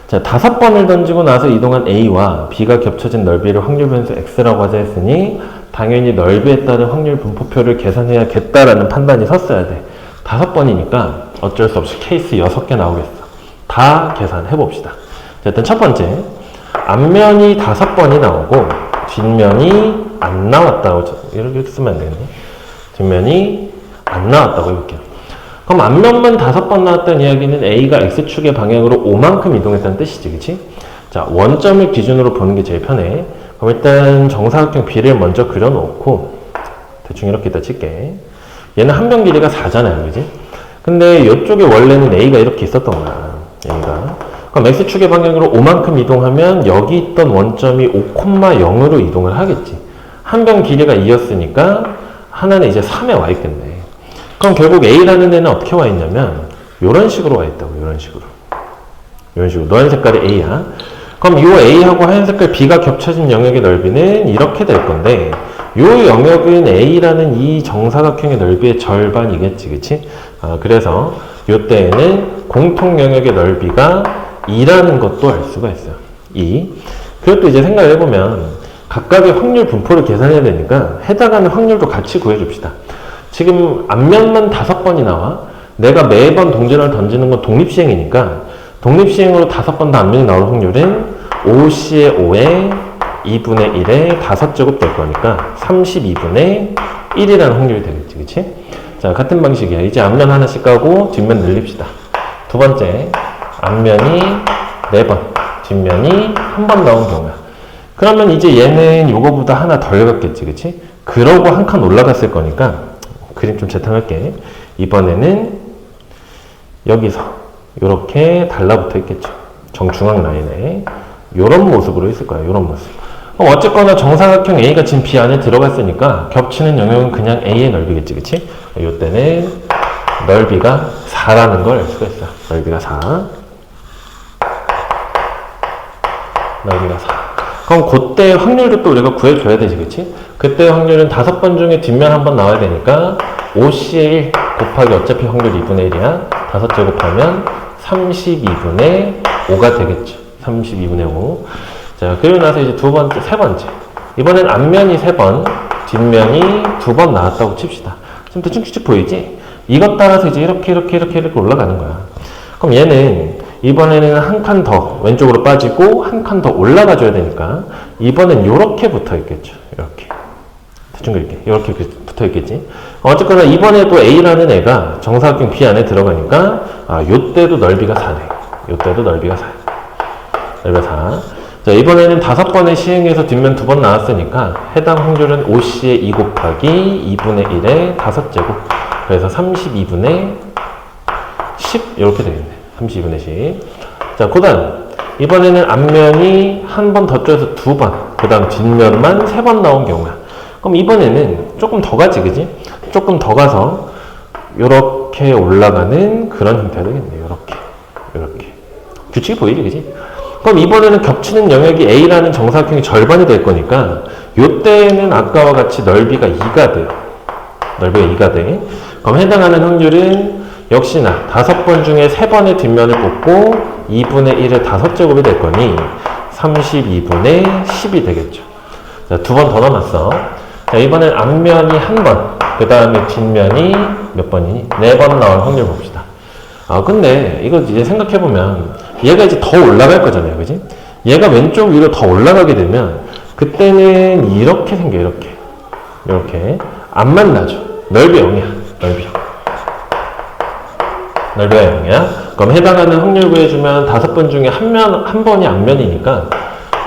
자, 5번을 던지고 나서 이동한 A와 B가 겹쳐진 넓이를 확률 변수 X라고 하자 했으니 당연히 넓이에 따른 확률 분포표를 계산해야겠다라는 판단이 섰어야 돼. 5번이니까 어쩔 수 없이 케이스 6개 나오겠어. 다 계산해 봅시다. 자, 일단 첫 번째, 앞면이 5번이 나오고 뒷면이 안 나왔다고, 이렇게 쓰면 안 되겠네. 뒷면이 안 나왔다고 해볼게요. 그럼 앞면만 5번 나왔다는 이야기는 A가 X축의 방향으로 5만큼 이동했다는 뜻이지, 그치? 자, 원점을 기준으로 보는 게 제일 편해. 그럼 일단 정사각형 B를 먼저 그려놓고, 대충 이렇게 다 칠게. 얘는 한 변 길이가 4잖아요, 그치? 근데 이쪽에 원래는 A가 이렇게 있었던 거야, A가. 그럼 X축의 방향으로 5만큼 이동하면 여기 있던 원점이 5,0으로 이동을 하겠지. 한 변 길이가 2였으니까 하나는 이제 3에 와 있겠네. 그럼 결국 A라는 애는 어떻게 와 있냐면 이런 식으로 와 있다고. 이런 식으로 노란 색깔이 A야. 그럼 이 A하고 하얀 색깔 B가 겹쳐진 영역의 넓이는 이렇게 될 건데 이 영역은 A라는 이 정사각형의 넓이의 절반이겠지, 그치? 그래서 이때에는 공통 영역의 넓이가 2라는 것도 알 수가 있어요. 2. 그것도 이제 생각을 해보면 각각의 확률 분포를 계산해야 되니까 해당하는 확률도 같이 구해줍시다. 지금 앞면만 5번이 나와. 내가 매번 동전을 던지는 건 독립시행이니까 독립시행으로 5번 다 앞면이 나올 확률은 5C의 5에 2분의 1에 5제곱 될 거니까 32분의 1이라는 확률이 되겠지, 그치? 자, 같은 방식이야. 이제 앞면 하나씩 까고 뒷면 늘립시다. 두 번째, 앞면이 4번, 뒷면이 1번 나온 경우야. 그러면 이제 얘는 요거보다 하나 덜 갔겠지, 그치? 그러고 한 칸 올라갔을 거니까 그림 좀 재탕할게. 이번에는 여기서 이렇게 달라붙어 있겠죠. 정중앙 라인에 이런 모습으로 있을 거야. 이런 모습. 어쨌거나 정사각형 A가 지금 B 안에 들어갔으니까 겹치는 영역은 그냥 A의 넓이겠지, 그치? 이때는 넓이가 4라는 걸 알 수가 있어. 넓이가 4. 넓이가 4. 그럼 그때 확률도 또 우리가 구해줘야 되지, 그치? 그때 확률은 5번 중에 뒷면 한 번 나와야 되니까 5C의 1 곱하기 어차피 확률 2분의 1이야. 5제곱하면 32분의 5가 되겠죠. 32분의 5. 자, 그리고 나서 이제 세 번째. 이번엔 앞면이 3번, 뒷면이 2번 나왔다고 칩시다. 지금 대충 쭉쭉 보이지? 이것 따라서 이제 이렇게 올라가는 거야. 그럼 얘는 이번에는 한 칸 더 왼쪽으로 빠지고 한 칸 더 올라가 줘야 되니까 이번엔 요렇게 붙어 있겠죠. 이렇게. 대충 그릴게. 이렇게 붙어 있겠지. 어쨌거나 이번에도 A라는 애가 정사각형 B 안에 들어가니까 요때도 넓이가 4네. 요때도 넓이가 4. 넓이가 4. 자, 이번에는 5번의 시행해서 뒷면 2번 나왔으니까 해당 확률은 5C의 2 곱하기 2분의 1의 5제곱. 그래서 32분의 10 이렇게 되겠네. 32분의 10. 자, 그 다음 이번에는 앞면이 한 번 더 쪼여서 2번, 그 다음 뒷면만 3번 나온 경우야. 그럼 이번에는 조금 더 가지, 그지? 조금 더 가서 요렇게 올라가는 그런 형태가 되겠네요. 요렇게. 규칙이 보이지, 그지? 그럼 이번에는 겹치는 영역이 A라는 정사각형의 절반이 될 거니까 요때는 아까와 같이 넓이가 2가 돼요. 넓이가 2가 돼. 그럼 해당하는 확률은 역시나 5번 중에 3번의 뒷면을 뽑고 2분의 1의 5제곱이 될 거니 32분의 10이 되겠죠. 자, 2번 더 남았어. 자, 이번엔 앞면이 1번, 그 다음에 뒷면이 몇 번이니? 4번 나올 확률 봅시다. 근데 이거 이제 생각해보면 얘가 이제 더 올라갈 거잖아요. 그지? 얘가 왼쪽 위로 더 올라가게 되면 그때는 이렇게 생겨, 이렇게. 안 만나죠. 넓이 0이야. 넓이가 0이야. 그럼 해당하는 확률 구해주면 5번 중에 한 번이 앞면이니까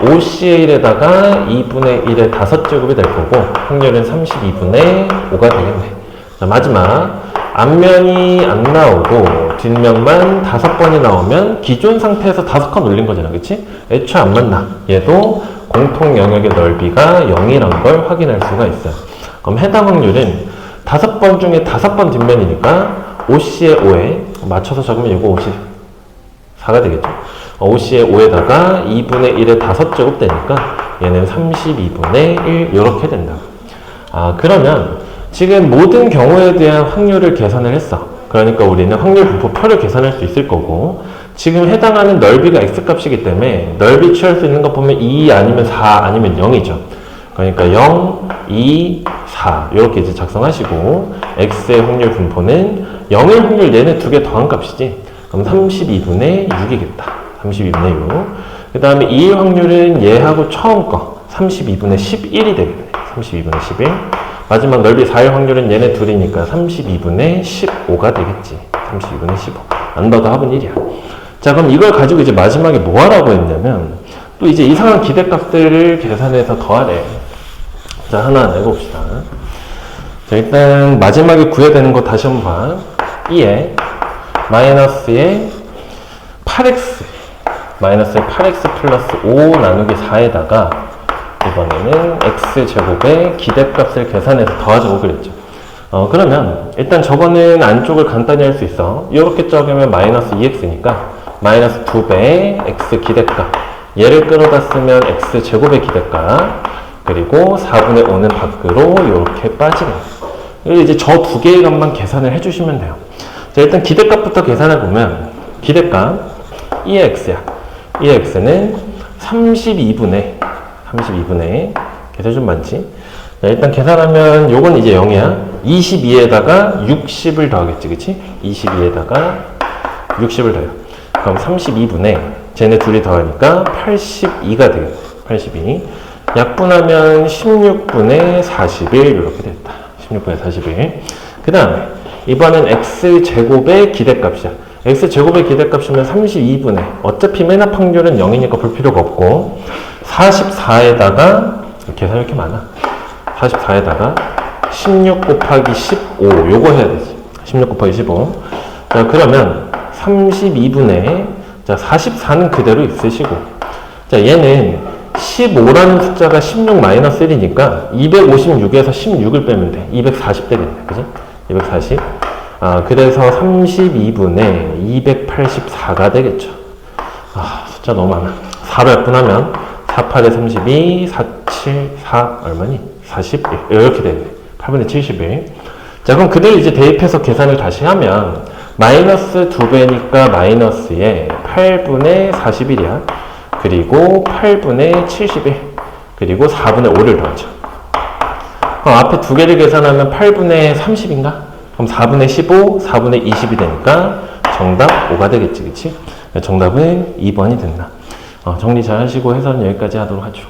5CL에다가 2분의 1의 5제곱이 될 거고 확률은 32분의 5가 되겠네. 자, 마지막 앞면이 안 나오고 뒷면만 5번이 나오면 기존 상태에서 5칸 올린 거잖아. 그치? 애초에 안 만나. 얘도 공통 영역의 넓이가 0이란 걸 확인할 수가 있어요. 그럼 해당 확률은 5번 중에 5번 뒷면이니까 5C의 5에 맞춰서 적으면 이거 54가 되겠죠. 5C의 5에다가 2분의 1의 5제곱 되니까 얘는 32분의 1 이렇게 된다. 그러면 지금 모든 경우에 대한 확률을 계산을 했어. 그러니까 우리는 확률 분포표를 계산할 수 있을 거고 지금 해당하는 넓이가 x값이기 때문에 넓이 취할 수 있는 거 보면 2 아니면 4 아니면 0이죠. 그러니까 0, 2, 4 이렇게 이제 작성하시고 x의 확률 분포는 0일 확률 얘네 두 개 더한 값이지. 그럼 32분의 6이겠다. 32분의 6. 그 다음에 2일 확률은 얘하고 처음 거 32분의 11이 되겠네. 32분의 11. 마지막 넓이 4일 확률은 얘네 둘이니까 32분의 15가 되겠지. 32분의 15. 안 더도 합은 1이야. 자, 그럼 이걸 가지고 이제 마지막에 뭐 하라고 했냐면 또 이제 이상한 기대값들을 계산해서 더하래. 자, 하나 내봅시다. 자, 일단 마지막에 구해야 되는 거 다시 한번 봐. 2에 마이너스의 8x 마이너스의 8x 플러스 5 나누기 4에다가 이번에는 x제곱의 기대값을 계산해서 더하자고 그랬죠. 그러면 일단 저거는 안쪽을 간단히 할 수 있어. 이렇게 적으면 마이너스 2x니까 마이너스 2배의 x 기대값, 얘를 끌어다 쓰면 x제곱의 기대값, 그리고 4분의 5는 밖으로 이렇게 빠지는. 이제 저 두 개의 값만 계산을 해주시면 돼요. 자, 일단 기대값부터 계산해보면 기대값 2x야. 2x는 32분의 계산 좀 많지? 자, 일단 계산하면 요건 이제 0이야. 22에다가 60을 더하겠지, 그치? 22에다가 60을 더해요. 그럼 32분의 쟤네 둘이 더하니까 82가 되겠네. 82. 약분하면 16분의 41 이렇게 됐다. 16분의 41. 그 다음에 이번엔 x제곱의 기대값이야. x제곱의 기대값이면 32분의 어차피 맨 앞 확률은 0이니까 볼 필요가 없고 44에다가 계산이 이렇게 많아. 44에다가 16 곱하기 15 요거 해야 되지. 16 곱하기 15. 자, 그러면 32분의 자 44는 그대로 있으시고 자 얘는 15라는 숫자가 16-1이니까 256에서 16을 빼면 돼. 240 되겠네. 그지? 240. 그래서 32분의 284가 되겠죠. 숫자 너무 많아. 4로 약분하면 48에 32, 474 얼마니? 41. 이렇게 되네. 8분의 71. 자, 그럼 그대로 이제 대입해서 계산을 다시 하면 마이너스 2배니까 마이너스에 8분의 41이야. 그리고 8분의 71. 그리고 4분의 5를 더하죠. 그럼 앞에 두 개를 계산하면 8분의 30인가? 그럼 4분의 15, 4분의 20이 되니까 정답 5가 되겠지, 그치? 정답은 2번이 된다. 정리 잘 하시고 해설은 여기까지 하도록 하죠.